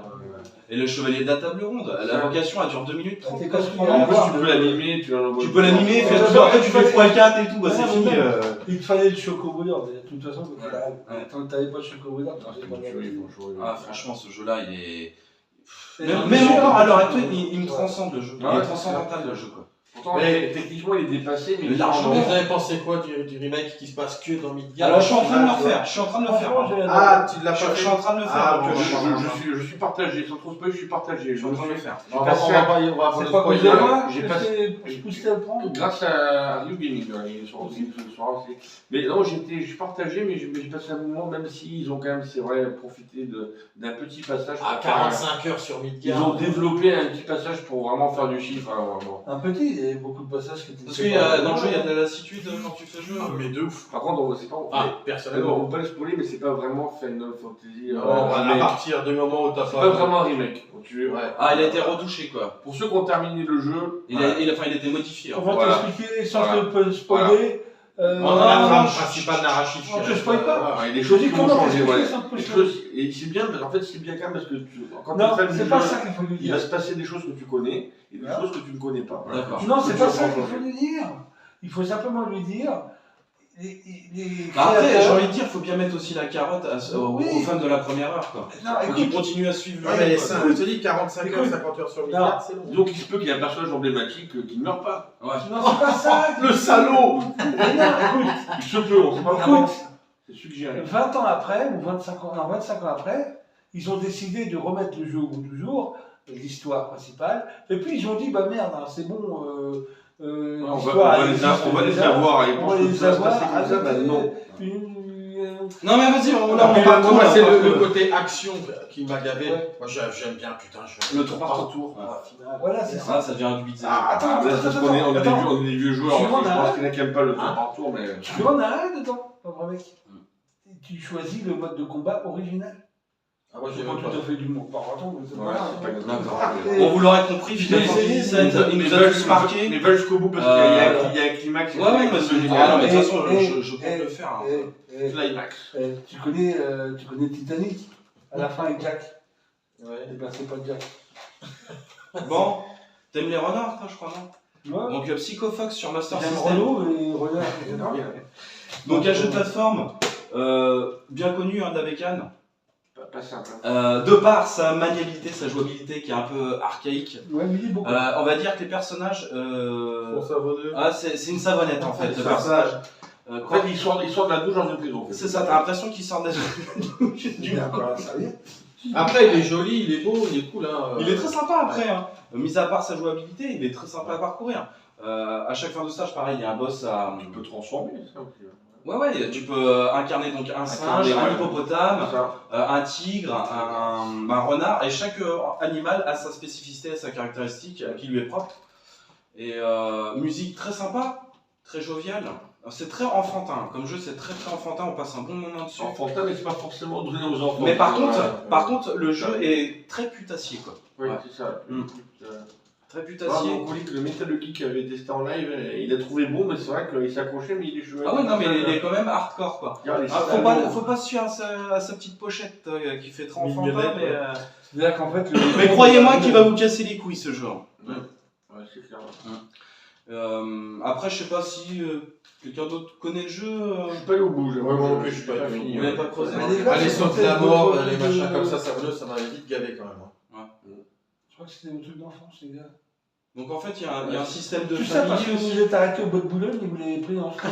Speaker 1: Et le chevalier de la table ronde, l'invocation elle dure 2 minutes 30.
Speaker 4: C'est comme ce qu'on
Speaker 2: En
Speaker 4: a
Speaker 2: plus,
Speaker 4: voir,
Speaker 2: tu peux l'animer, tu l'envoies.
Speaker 1: Tu peux l'animer,
Speaker 4: Ouais,
Speaker 1: après tu fais
Speaker 4: ouais.
Speaker 1: x4 et tout, bah c'est
Speaker 4: Ouais,
Speaker 1: fini.
Speaker 4: ouais. Il te fallait le Chocobo d'or, de toute façon,
Speaker 1: Ouais.
Speaker 4: quand t'avais pas le Chocobo d'or,
Speaker 2: Ah, c'était une tuerie, franchement.
Speaker 1: Ah franchement ce jeu là il est...
Speaker 4: Et
Speaker 1: Même encore à l'heure actuelle il me transcende le jeu. Il
Speaker 2: Ah ouais,
Speaker 1: est transcendantal le jeu quoi.
Speaker 2: Pourtant, techniquement, il est dépassé, mais
Speaker 1: Largement.
Speaker 3: Vous avez pensé quoi du remake qui se passe que dans Midgard?
Speaker 1: Alors je suis en train de le refaire, je suis en train de le faire.
Speaker 4: Franchement, j'ai
Speaker 3: Ah, tu l'as pas
Speaker 1: Je suis
Speaker 3: fait?
Speaker 1: en train de le faire.
Speaker 3: Ah,
Speaker 1: donc,
Speaker 3: bon,
Speaker 2: je suis partagé, sans trop spoiler, je suis partagé.
Speaker 1: je suis en train de le faire.
Speaker 3: On va pas y avoir
Speaker 4: C'est pas cause de
Speaker 3: spoiler.
Speaker 4: moi,
Speaker 2: j'ai
Speaker 4: j'ai
Speaker 2: pas-
Speaker 4: poussé à le prendre.
Speaker 2: Grâce à Ryu Gaming, ils sont aussi ce soir aussi. Mais non, je suis partagé, mais j'ai passé un moment, même s'ils ont quand même, c'est vrai, profité d'un petit passage.
Speaker 3: À 45 heures sur
Speaker 2: Ils ont
Speaker 3: Midgard. développé
Speaker 2: développé un petit passage pour vraiment faire du chiffre. Alors, bon.
Speaker 4: Un petit, il y a beaucoup de passages qui étaient.
Speaker 1: Parce que dans le jeu il y a de la lassitude quand tu fais le jeu.
Speaker 3: Ah, mais de ouf.
Speaker 2: Par contre, c'est pas.
Speaker 3: Ah,
Speaker 2: on
Speaker 3: personnellement.
Speaker 2: peut pas le spoiler, mais c'est pas vraiment Final Fantasy.
Speaker 3: Non, à
Speaker 2: remake.
Speaker 3: partir du moment où t'as
Speaker 2: C'est pas vraiment un remake.
Speaker 3: Ouais.
Speaker 1: Ah il a été retouché quoi.
Speaker 2: Pour ceux qui ont terminé le jeu,
Speaker 1: Il a été modifié.
Speaker 4: On
Speaker 1: hein.
Speaker 4: va
Speaker 2: Voilà.
Speaker 4: t'expliquer sans
Speaker 2: Voilà.
Speaker 4: te spoiler.
Speaker 3: On a la trame
Speaker 4: non,
Speaker 3: principale narrative.
Speaker 4: on te spoil pas.
Speaker 2: il y a des
Speaker 4: Je
Speaker 2: choses
Speaker 4: dis
Speaker 2: qui vont
Speaker 4: comment
Speaker 2: changer.
Speaker 4: t'expliquer
Speaker 2: Ouais.
Speaker 4: sans te
Speaker 2: Des
Speaker 4: spoiler.
Speaker 2: choses- Et c'est bien, en fait, c'est bien quand même parce que quand
Speaker 4: Non,
Speaker 2: tu fais
Speaker 4: c'est
Speaker 2: le
Speaker 4: pas
Speaker 2: jeu,
Speaker 4: ça qu'il faut lui
Speaker 2: il
Speaker 4: dire.
Speaker 2: va se passer des choses que tu connais et des
Speaker 4: Voilà.
Speaker 2: choses que tu ne connais pas. Voilà.
Speaker 1: D'accord.
Speaker 4: Non, c'est
Speaker 2: Que
Speaker 4: pas
Speaker 2: tu
Speaker 4: ça
Speaker 2: vas
Speaker 4: qu'il
Speaker 2: changer.
Speaker 4: faut lui dire. Il faut simplement lui dire. Les
Speaker 1: Bah après, j'ai
Speaker 4: créateurs-
Speaker 1: envie de dire, faut bien mettre aussi la carotte aux
Speaker 4: Oui.
Speaker 1: fans de la première heure quoi.
Speaker 4: Non,
Speaker 1: Faut qu'ils
Speaker 4: écoute,
Speaker 1: continuent à suivre le
Speaker 3: Ouais,
Speaker 1: jeu.
Speaker 3: mais
Speaker 1: quoi.
Speaker 3: ça, je te dis 45 heures,
Speaker 4: Écoute.
Speaker 3: 50 heures sur Midgard, c'est long.
Speaker 2: Donc il se peut qu'il y ait un personnage emblématique qui ne meurt pas.
Speaker 1: Ouais.
Speaker 4: non, c'est pas ça.
Speaker 3: Le salaud!
Speaker 4: Mais non, écoute,
Speaker 2: Il se peut, on sait pas vraiment.
Speaker 4: écoute,
Speaker 2: C'est suggéré.
Speaker 4: 20 ans après, ou 25 ans après, ils ont décidé de remettre le jeu au goût du jour, l'histoire principale, et puis ils ont dit, bah merde, hein, c'est bon,
Speaker 2: On
Speaker 4: l'histoire,
Speaker 2: va
Speaker 4: elle
Speaker 2: les
Speaker 4: existe déjà,
Speaker 2: avoir et
Speaker 4: on
Speaker 2: pour
Speaker 4: va
Speaker 2: que
Speaker 4: les
Speaker 2: ça se passe
Speaker 4: avoir
Speaker 2: comme ça, bah
Speaker 4: avec
Speaker 2: non.
Speaker 1: Non mais vas-y, on
Speaker 3: Là,
Speaker 1: on part
Speaker 3: moi,
Speaker 1: trop,
Speaker 3: c'est
Speaker 1: là,
Speaker 3: le
Speaker 1: par
Speaker 3: côté action qui m'a gavé.
Speaker 4: Ouais.
Speaker 3: Moi, j'aime bien, putain,
Speaker 1: Le tour par
Speaker 3: tour.
Speaker 1: Ouais.
Speaker 4: Voilà, c'est ça.
Speaker 1: Ça devient du beat'em.
Speaker 4: Ah, attends,
Speaker 2: Ah, parce qu'on est, on est des vieux joueurs,
Speaker 4: Tu
Speaker 2: aussi,
Speaker 4: vois,
Speaker 2: je
Speaker 4: on a-
Speaker 2: pense qu'il y en a qui n'aiment pas le tour
Speaker 1: Hein
Speaker 2: par tour, mais.
Speaker 4: Tu en as un dedans, pauvre mec. Tu choisis le mode de combat original.
Speaker 3: Ah, moi, j'ai
Speaker 4: Pas
Speaker 3: même
Speaker 4: tout
Speaker 3: pas.
Speaker 4: à fait du monde par rapport, mais c'est
Speaker 2: Ouais,
Speaker 4: pas
Speaker 2: c'est pas
Speaker 4: grave.
Speaker 2: grave.
Speaker 1: D'accord.
Speaker 4: Et-
Speaker 1: Bon, vous l'aurez compris, Final
Speaker 4: Mais
Speaker 1: Fantasy
Speaker 4: c'est-
Speaker 1: VII, il nous a tous marqué.
Speaker 2: Mais va jusqu'au bout parce qu'il y a un climax.
Speaker 1: Ouais, ouais, mais c'est
Speaker 2: génial.
Speaker 1: Ah non, mais de toute
Speaker 4: Et-
Speaker 1: façon,
Speaker 4: et-
Speaker 1: je compte
Speaker 4: et-
Speaker 1: le faire. hein.
Speaker 2: Climax.
Speaker 4: Tu connais Titanic. À la fin avec Jack.
Speaker 3: Ouais.
Speaker 4: Eh ben c'est pas Jack.
Speaker 1: Bon, t'aimes les renards, toi, je crois, non?
Speaker 4: Ouais.
Speaker 1: Donc Psycho Fox sur Master
Speaker 4: J'aime
Speaker 1: System.
Speaker 4: Renault et Renault.
Speaker 1: Donc un jeu de plateforme bien connu hein, d'Avecan.
Speaker 2: Pas simple. Hein.
Speaker 1: De par sa maniabilité, sa jouabilité qui est un peu archaïque,
Speaker 4: Ouais, mais il est beaucoup.
Speaker 1: on va dire que les personnages.
Speaker 3: Pour savonneux.
Speaker 1: Ah, c'est une savonnette en fait, le
Speaker 3: Ça.
Speaker 1: personnage.
Speaker 2: En fait, il sort de la douche dans une prison. En fait.
Speaker 1: C'est ça, t'as l'impression qu'il sort de la douche.
Speaker 4: Il a encore à servir.
Speaker 3: Après, il est joli, il est beau, il est cool. Hein.
Speaker 1: Il est très sympa après, hein. Mis à part sa jouabilité, il est très sympa à parcourir. À chaque fin de stage, pareil, il y a un boss à.
Speaker 2: Tu peux transformer ça aussi.
Speaker 1: Ouais, tu peux incarner donc un singe, un hippopotame,
Speaker 2: Ça.
Speaker 1: un tigre, un renard, et chaque animal a sa spécificité, sa caractéristique qui lui est propre. Et musique très sympa, très joviale. C'est très enfantin, comme jeu c'est très enfantin, on passe un bon moment dessus.
Speaker 2: Enfantin, mais c'est pas forcément donné aux enfants.
Speaker 1: Mais par contre, le jeu est très putassier quoi.
Speaker 2: Oui,
Speaker 1: Ouais.
Speaker 2: c'est ça.
Speaker 1: Très
Speaker 2: Ah,
Speaker 1: putassier.
Speaker 2: mon collègue, le Metal Geek qui avait testé en live, il a trouvé bon, mais c'est vrai qu'il s'accrochait, mais il est cheveux.
Speaker 1: Ah ouais, non, mais il est quand même hardcore quoi.
Speaker 2: Regarde, les
Speaker 1: Ah,
Speaker 2: salauds.
Speaker 1: faut pas se fier à sa petite pochette qui fait très enfantin,
Speaker 3: Mignonnette,
Speaker 1: mais.
Speaker 3: ouais.
Speaker 4: C'est-à-dire qu'en fait.
Speaker 1: Mais croyez-moi qu'il va vous casser les couilles ce jeu.
Speaker 2: Ouais, c'est clair.
Speaker 1: Après, je sais pas si quelqu'un d'autre connaît le jeu.
Speaker 2: Je suis pas allé au bout, j'ai
Speaker 3: Ouais, moi non plus, je suis pas allé au bout.
Speaker 2: fini.
Speaker 1: Vous l'avez pas creusé.
Speaker 3: Allez, sauter la mort, les machins comme ça m'avait vite gavé quand même. Hein.
Speaker 4: Je crois que c'était un truc d'enfance, les gars.
Speaker 1: Donc en fait, il y a un système de
Speaker 4: Tout ça parce que
Speaker 1: famille
Speaker 4: vous
Speaker 1: aussi.
Speaker 4: êtes arrêté au bois de Boulogne et vous l'avez pris en France.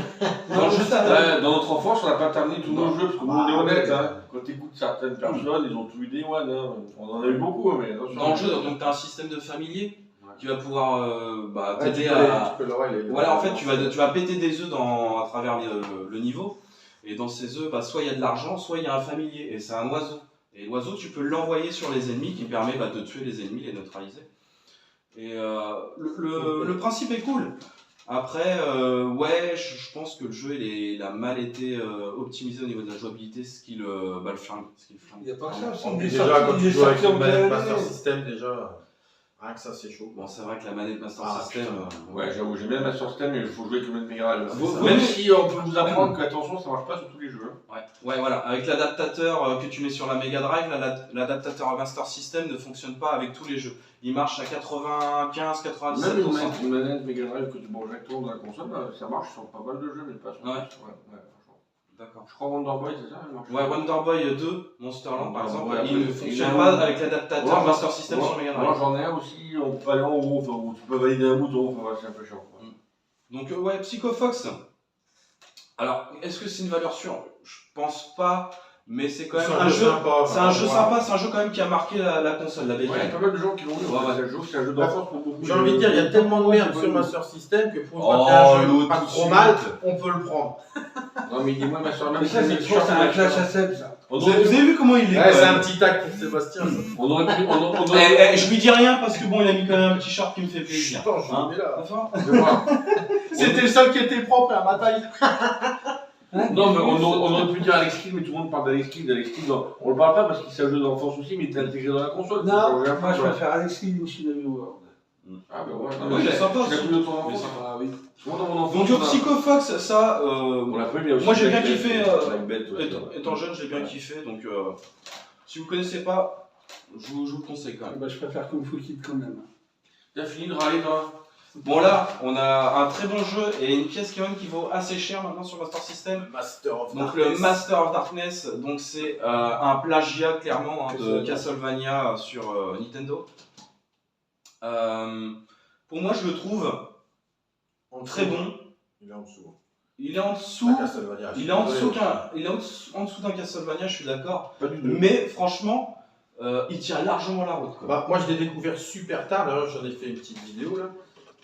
Speaker 1: Dans le jeu,
Speaker 2: Ouais, dans notre enfance, on n'a pas terminé tous nos jeux, parce que nous, on est
Speaker 3: Bah,
Speaker 2: honnête,
Speaker 3: ouais.
Speaker 2: hein. Quand tu écoutes certaines personnes, ils ont tout eu des one, hein. On en a eu beaucoup, mais attention.
Speaker 1: Dans le jeu, donc t'as un système de familier qui va pouvoir
Speaker 3: Ouais,
Speaker 1: t'aider
Speaker 3: tu
Speaker 1: à.
Speaker 3: peux l'oreille, les-
Speaker 1: Voilà, en fait, tu vas péter des œufs à travers le niveau. Et dans ces œufs, soit il y a de l'argent, soit il y a un familier. Et c'est un oiseau. Et l'oiseau, tu peux l'envoyer sur les ennemis, qui permet de tuer les ennemis, les neutraliser. Et le principe est cool. Après, ouais, je pense que le jeu il a mal été optimisé au niveau de la jouabilité, ce qui le flingue.
Speaker 4: Il n'y a pas que ça aussi.
Speaker 3: En
Speaker 4: Il
Speaker 3: plus,
Speaker 4: est
Speaker 3: déjà, quand
Speaker 4: sorti-
Speaker 3: tu
Speaker 4: il est
Speaker 3: joues avec
Speaker 4: sorti
Speaker 3: une
Speaker 4: en
Speaker 3: manette
Speaker 4: quelle
Speaker 3: Master
Speaker 4: année
Speaker 3: System, déjà, rien que ça, c'est chaud.
Speaker 1: Bon, c'est vrai que la manette Master
Speaker 3: Ah,
Speaker 1: System.
Speaker 2: Ouais, j'avoue, j'aime bien Master System, mais il faut jouer avec le Mega Drive.
Speaker 1: Vous-
Speaker 2: Même
Speaker 1: vous-
Speaker 2: si on peut vous apprendre que, attention, ça marche pas sur tous les jeux. Hein.
Speaker 1: Ouais, voilà. Avec l'adaptateur que tu mets sur la Mega Drive, l'adaptateur Master System ne fonctionne pas avec tous les jeux. Il marche à 95-97%.
Speaker 2: Même une manette Mega Drive que tu branches directement dans la console, ça marche sur pas mal de jeux, mais pas sur
Speaker 1: Ouais.
Speaker 2: franchement.
Speaker 1: D'accord.
Speaker 2: Je crois Wonder Boy, c'est ça, il marche.
Speaker 1: Ouais, Wonder Boy 2, Monsterland par
Speaker 2: Wonder
Speaker 1: exemple,
Speaker 2: Boy,
Speaker 1: il ne
Speaker 2: après,
Speaker 1: fonctionne
Speaker 2: il y
Speaker 1: pas
Speaker 2: a un-
Speaker 1: avec l'adaptateur Master System sur Mega
Speaker 2: Moi
Speaker 1: Drive.
Speaker 2: j'en ai un aussi, on peut aller en haut, enfin, où tu peux valider un bouton, enfin, ouais, c'est un peu chiant. Quoi.
Speaker 1: Donc ouais, Psycho Fox. Alors, est-ce que c'est une valeur sûre? Je pense pas, mais c'est quand même un jeu.
Speaker 3: sympa.
Speaker 1: C'est un jeu sympa, c'est un jeu quand même qui a marqué la console, la
Speaker 2: Ouais, il y a
Speaker 1: bécane.
Speaker 2: pas mal de gens qui l'ont eu,
Speaker 1: Ouais, ouais.
Speaker 2: c'est un jeu d'enfance pour beaucoup.
Speaker 3: J'ai envie de dire, il y a tellement de merde sur Master System que pour une fois
Speaker 1: Oh,
Speaker 3: qu'il y a un jeu
Speaker 1: l'autre
Speaker 3: pas
Speaker 1: tout de
Speaker 3: trop
Speaker 1: suite.
Speaker 3: mal, on peut le prendre.
Speaker 2: Non, mais dis-moi, ma soeur, même
Speaker 4: Mais ça, c'est je pense que c'est un clash à 7, ça.
Speaker 2: On
Speaker 1: Vous
Speaker 2: aurait pu-
Speaker 1: avez vu comment il est
Speaker 3: Ouais,
Speaker 1: quand
Speaker 3: c'est
Speaker 1: même.
Speaker 3: un petit tac pour Sébastien. Ça.
Speaker 2: on aurait pu.
Speaker 1: Je lui dis rien parce que bon, il a mis quand même un t-shirt qui me fait plaisir.
Speaker 3: Putain, je
Speaker 1: Hein
Speaker 3: mets là.
Speaker 1: Enfin,
Speaker 2: Je vois.
Speaker 3: C'était le seul qui était propre à ma taille.
Speaker 2: Non, mais on aurait pu dire Alex Kidd, mais tout le monde parle d'Alex Kidd. Alex Kidd, on le parle pas parce qu'il c'est un jeu d'enfance aussi, mais il est intégré dans la console.
Speaker 4: Non,
Speaker 2: Ça change un peu,
Speaker 4: moi je
Speaker 2: quoi.
Speaker 4: préfère Alex Kidd Machine World.
Speaker 2: Ah, bah ouais.
Speaker 1: oui, il est sympa
Speaker 2: Je l'ai
Speaker 1: aussi.
Speaker 2: plus de ton
Speaker 1: Il est
Speaker 2: enfance.
Speaker 1: sympa.
Speaker 4: Ah oui.
Speaker 2: Souvent dans mon enfance.
Speaker 1: Donc
Speaker 2: on a-
Speaker 1: Psycho Fox, ça,
Speaker 2: On l'a pas eu, mais il y a aussi
Speaker 1: moi, j'ai
Speaker 2: Black
Speaker 1: bien
Speaker 2: Bet,
Speaker 1: kiffé,
Speaker 2: Black Bet, ouais.
Speaker 1: étant jeune, j'ai bien kiffé. Donc si vous connaissez pas, je vous le conseille quand même.
Speaker 4: Bah, je préfère Kung Fu Kid quand même.
Speaker 2: T'as fini de râler, toi?
Speaker 1: Bon là, on a un très bon jeu et une pièce quand même qui vaut assez cher maintenant sur Master System.
Speaker 3: Master of
Speaker 1: Donc le Master of Darkness, donc c'est un plagiat clairement de Castlevania sur Nintendo. Pour moi, je le trouve très bon.
Speaker 3: Il est en dessous.
Speaker 1: Il est en dessous.
Speaker 3: La Castlevania, je
Speaker 1: Il
Speaker 3: suis
Speaker 1: est en
Speaker 3: désolé.
Speaker 1: dessous en dessous d'un Castlevania, je suis d'accord.
Speaker 2: Pas du tout.
Speaker 1: Mais franchement, il tient largement la route. Quoi.
Speaker 3: Bah, moi, je l'ai découvert super tard. D'ailleurs, j'en ai fait une petite vidéo là.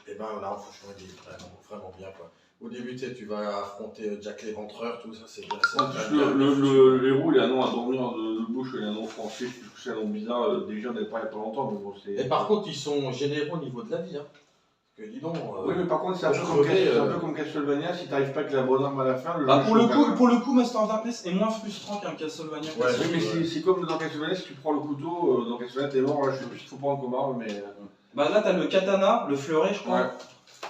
Speaker 3: Et ben là, franchement, il est vraiment bien quoi. Au début, tu vas affronter Jack l'Éventreur, tout ça, c'est bien.
Speaker 2: En plus, le héros, il a un nom à dormir de bouche, il a un nom français, je trouve que c'est un nom bizarre. Déjà, on n'avait pas il n'y a pas longtemps, mais bon, c'est.
Speaker 3: Et par contre, ils sont généreux au niveau de la vie. Hein. Parce que dis donc.
Speaker 2: Oui, mais par contre, c'est un,
Speaker 3: je crevais,
Speaker 2: peu comme Castlevania, si t'arrives pas avec la bonne arme à la fin, le
Speaker 1: Bah,
Speaker 2: jeu
Speaker 1: pour, le
Speaker 2: choque,
Speaker 1: coup,
Speaker 2: hein.
Speaker 1: pour le coup, Master of Darkness est moins frustrant qu'un Castlevania.
Speaker 3: Ouais.
Speaker 2: Oui, mais c'est comme dans Castlevania, si tu prends le couteau, dans Castlevania, t'es mort, là, je sais plus s'il faut prendre comme arme, mais.
Speaker 1: Bah là, t'as le katana, le fleuret, je crois.
Speaker 2: Ouais.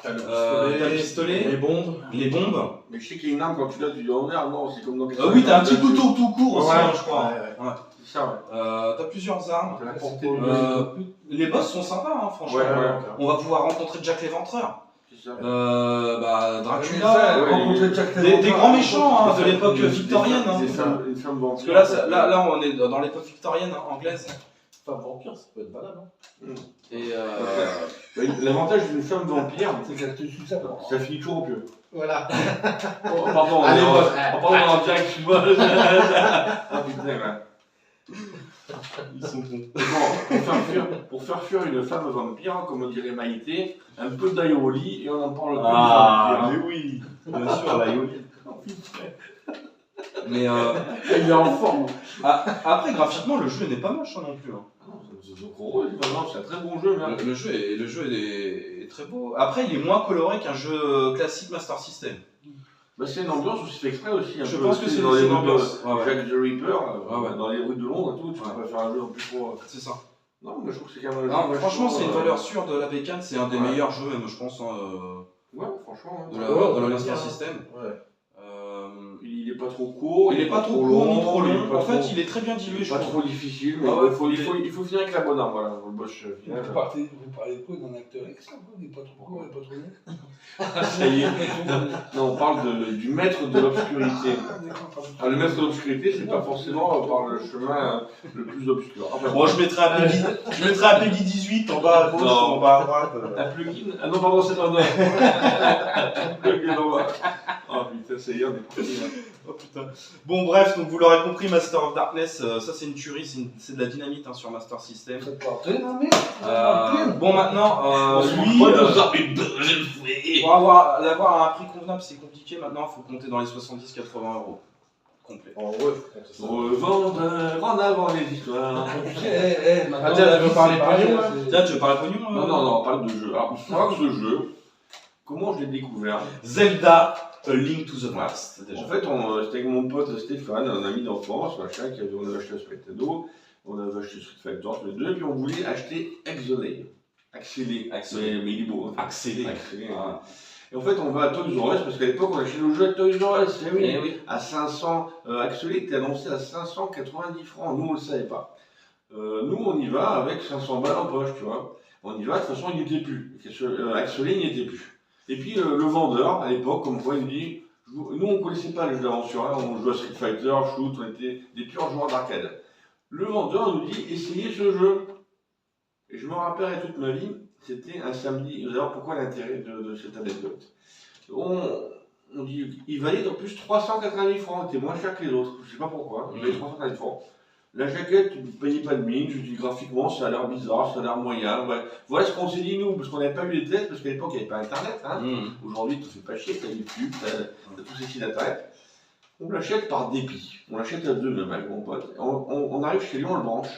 Speaker 3: T'as
Speaker 1: le pistolet,
Speaker 3: les bombes.
Speaker 1: les bombes.
Speaker 2: Mais je sais qu'il y a une arme quand tu l'as, tu dis oh merde, non, c'est comme dans Castlevania.
Speaker 1: Oui, t'as un petit couteau tout court aussi,
Speaker 3: Ouais,
Speaker 1: hein, je crois.
Speaker 3: ouais.
Speaker 2: C'est ça, ouais.
Speaker 1: T'as plusieurs armes.
Speaker 2: T'as la portée
Speaker 1: Les boss sont sympas, hein, franchement.
Speaker 2: Ouais, ouais.
Speaker 1: On va pouvoir rencontrer Jack l'Éventreur.
Speaker 2: C'est ça.
Speaker 1: Bah,
Speaker 4: Ça,
Speaker 1: Dracula.
Speaker 2: ouais,
Speaker 4: rencontrer Jack
Speaker 1: Des
Speaker 4: L'Éventreur.
Speaker 1: grands méchants hein, de
Speaker 2: Des
Speaker 1: l'époque
Speaker 2: femmes-
Speaker 1: victorienne. Hein.
Speaker 2: Des femmes, une femme
Speaker 1: Parce
Speaker 2: vampire.
Speaker 1: que là, on est dans l'époque victorienne hein, anglaise.
Speaker 3: Enfin, vampire, ça peut être valable. Hein.
Speaker 1: Et
Speaker 2: L'avantage d'une femme vampire,
Speaker 4: C'est qu'elle te suce ça.
Speaker 2: ça finit toujours au pieu.
Speaker 3: Voilà.
Speaker 2: Oh, pardon,
Speaker 3: Allez,
Speaker 2: on
Speaker 3: boss.
Speaker 2: parle en direct, je suis moche. Ah putain, ouais.
Speaker 1: Ils sont bons.
Speaker 2: Bon, pour faire fuir une femme vampire, comme dirait Maïté, un peu d'aïoli et on en parle plus
Speaker 1: Ah,
Speaker 2: des
Speaker 1: mais oui, bien sûr, la Yoli. Mais
Speaker 4: Il est en forme.
Speaker 1: après, graphiquement, le jeu n'est pas moche non plus. Hein.
Speaker 2: C'est un très bon jeu, mais...
Speaker 1: Le jeu est très beau. Après, il est moins coloré qu'un jeu classique Master System.
Speaker 2: Bah, c'est une ambiance où c'est fait exprès aussi. Un
Speaker 1: Je
Speaker 2: peu,
Speaker 1: pense que
Speaker 2: tu sais,
Speaker 1: c'est
Speaker 2: dans les
Speaker 1: une
Speaker 2: rues
Speaker 1: ambiance.
Speaker 2: de
Speaker 1: Ouais, ouais.
Speaker 2: Jack the Ripper,
Speaker 1: Ouais.
Speaker 2: dans les rues de Londres et tout, tu peux
Speaker 1: Ouais.
Speaker 2: pas faire un jeu en plus trop.
Speaker 1: C'est ça.
Speaker 2: Non, mais je trouve que c'est quand même un
Speaker 1: Non,
Speaker 2: jeu
Speaker 1: franchement, c'est une
Speaker 2: vachement,
Speaker 1: valeur sûre de la bécane. C'est un des
Speaker 2: Ouais.
Speaker 1: meilleurs jeux, même, je pense, hein,
Speaker 2: Ouais, franchement.
Speaker 1: de
Speaker 2: Hein.
Speaker 1: la
Speaker 3: Ouais,
Speaker 1: Master
Speaker 3: ouais.
Speaker 1: System.
Speaker 3: Ouais.
Speaker 2: Il est pas trop court,
Speaker 1: Il est pas trop court ni trop
Speaker 2: il est
Speaker 1: long.
Speaker 2: pas
Speaker 1: En fait,
Speaker 2: trop-
Speaker 1: il est très bien dilué,
Speaker 2: il est
Speaker 1: je
Speaker 2: pas
Speaker 1: trouve.
Speaker 2: trop difficile, mais
Speaker 1: Ah ouais,
Speaker 2: il faut finir avec la bonne arme, voilà, le boss final.
Speaker 4: Vous parlez de quoi d'un acteur X, là, il n'est pas trop court, il n'est pas trop long.
Speaker 2: Ça y est. Non, on parle du maître de l'obscurité. Ah, le maître de l'obscurité, c'est pas forcément par le chemin le plus obscur. Enfin,
Speaker 1: Bon, je mettrai un Peggy 18 en bas à gauche ou en bas à droite.
Speaker 2: un plugin. Ah non, pardon, c'est pas vrai. Un plugin en bas. Oh putain, ça y est, on est parti là.
Speaker 1: Oh putain. Bon, bref, donc vous l'aurez compris, Master of Darkness, ça c'est une tuerie, c'est de la dynamite hein, sur Master System.
Speaker 4: Ça te porte, non mais
Speaker 1: Bon, maintenant, lui, pour l'avoir à un prix convenable, c'est compliqué. Maintenant, il faut compter dans les 70-80 euros. Complet.
Speaker 3: En vrai, faut compter ça.
Speaker 2: Revendeur en avant les histoires.
Speaker 3: Ah, tiens, tu veux parler pognon, là
Speaker 1: Tiens, tu veux parler pognon
Speaker 2: Non, non, non, on parle de jeu. Alors, pour savoir ce jeu, comment je l'ai découvert?
Speaker 1: Zelda, A Link to the Past, déjà.
Speaker 2: En fait, c'était avec mon pote Stéphane, un ami d'enfance, machin, on avait acheté un Super Nintendo, on avait acheté Street Fighter tous les deux, et puis on voulait acheter Axelay. Axelay. Mais il est beau. Hein.
Speaker 1: Accéléré.
Speaker 2: Axelay.
Speaker 1: Ah.
Speaker 2: Et en fait, on va à Toys R Us, parce qu'à l'époque, on achetait nos jeux à Toys R Us, oui.
Speaker 1: Eh oui.
Speaker 2: À 500, Axelay était annoncé à 590 francs, nous on le savait pas. Nous on y va avec 500 balles en poche, tu vois. On y va, de toute façon il n'y était plus. Axelay n'y était plus. Et puis le vendeur, à l'époque, comme quoi il nous dit, nous on ne connaissait pas les jeux d'aventure, hein, on jouait à Street Fighter, Shoot, on était des purs joueurs d'arcade. Le vendeur nous dit, essayez ce jeu. Et je me rappellerai toute ma vie, c'était un samedi, vous allez voir pourquoi l'intérêt de cette anecdote. On dit, il valait en plus 390 francs, c'était moins cher que les autres, je sais pas pourquoi, il valait 390 francs. La jaquette, vous ne payez pas de mine, je dis graphiquement ça a l'air bizarre, ça a l'air moyen. Ouais. Voilà ce qu'on s'est dit nous, parce qu'on n'avait pas eu les tests, parce qu'à l'époque il n'y avait pas internet. Hein. Aujourd'hui tu ne fais pas chier, tu as YouTube, tu as tous ces sites internet. On l'achète par dépit, on l'achète à deux même avec mon pote. On arrive chez lui, on le branche,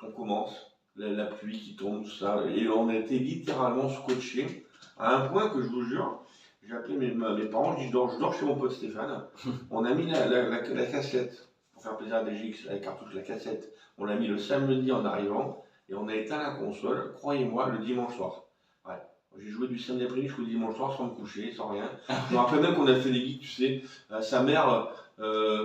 Speaker 2: on commence, la pluie qui tombe, tout ça, et on a été littéralement scotché à un point que je vous jure, j'ai appelé mes parents, je dis je dors chez mon pote Stéphane, on a mis la cassette. Pour faire plaisir à DGX, la cartouche, la cassette, on l'a mis le samedi en arrivant et on a éteint la console, croyez-moi, le dimanche soir. Ouais. J'ai joué du samedi après-midi jusqu'au dimanche soir sans me coucher, sans rien. Je me rappelle même qu'on a fait des geeks, tu sais, sa mère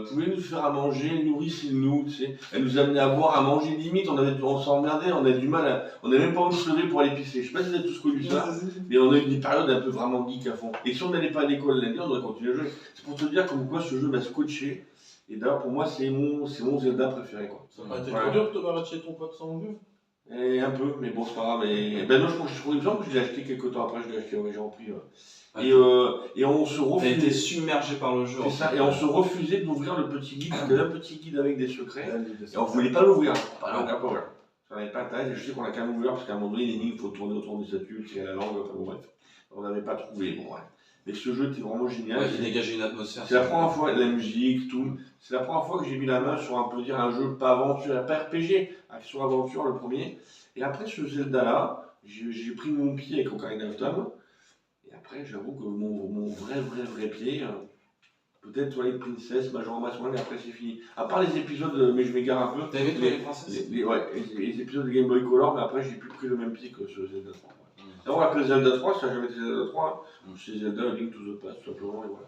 Speaker 2: pouvait nous faire à manger, nourrissez-nous, tu sais. Elle nous amenait à boire, à manger, limite, on s'emmerdait, on avait du mal, on n'avait même pas envie de se lever pour aller pisser. Je sais pas si vous avez tous connu ça, mais on a eu des périodes un peu vraiment geek à fond. Et si on n'allait pas à l'école lundi, on aurait continué à jouer. C'est pour te dire comme quoi ce jeu m'a scotché. Et d'ailleurs, pour moi, c'est mon Zelda préféré, quoi.
Speaker 3: Ça m'a été trop dur de te barrer de chez ton pote sans jeu.
Speaker 2: Et un peu, mais bon, c'est pas grave. Ben non, je trouve exemple que je l'ai acheté quelques temps après, je l'ai acheté, ouais, j'ai repris. Et on se
Speaker 1: T'as été
Speaker 2: refusait.
Speaker 1: submergé par le jeu.
Speaker 2: C'est ça, et on se refusait d'ouvrir le petit guide, il y avait un petit guide avec des secrets, et on voulait pas l'ouvrir. On n'a pas ouvert. Ça n'avait pas intérêt, je sais qu'on a quand même ouvert, parce qu'à un moment donné, l'énigme, il faut tourner autour des statues, tirer la langue, enfin bon, bref. On n'avait pas trouvé, bon, ouais. Mais ce jeu était vraiment génial.
Speaker 1: Ouais, il dégageait une atmosphère.
Speaker 2: C'est la première fois, la musique, tout. C'est la première fois que j'ai mis la main sur un jeu pas aventure, pas RPG, action aventure le premier. Et après ce Zelda-là, j'ai pris mon pied avec Ocarina of Time. Et après, j'avoue que mon vrai pied, peut-être Twilight Princess, Majora's Mask, et après c'est fini. À part les épisodes, mais je m'égare un peu.
Speaker 1: T'as aimé les princesses?
Speaker 2: Les épisodes de Game Boy Color, mais après j'ai plus pris le même pied que ce Zelda 3. On l'appelle Zelda 3, ça n'a jamais été Zelda 3, c'est Zelda Link to the Past, tout simplement, et voilà.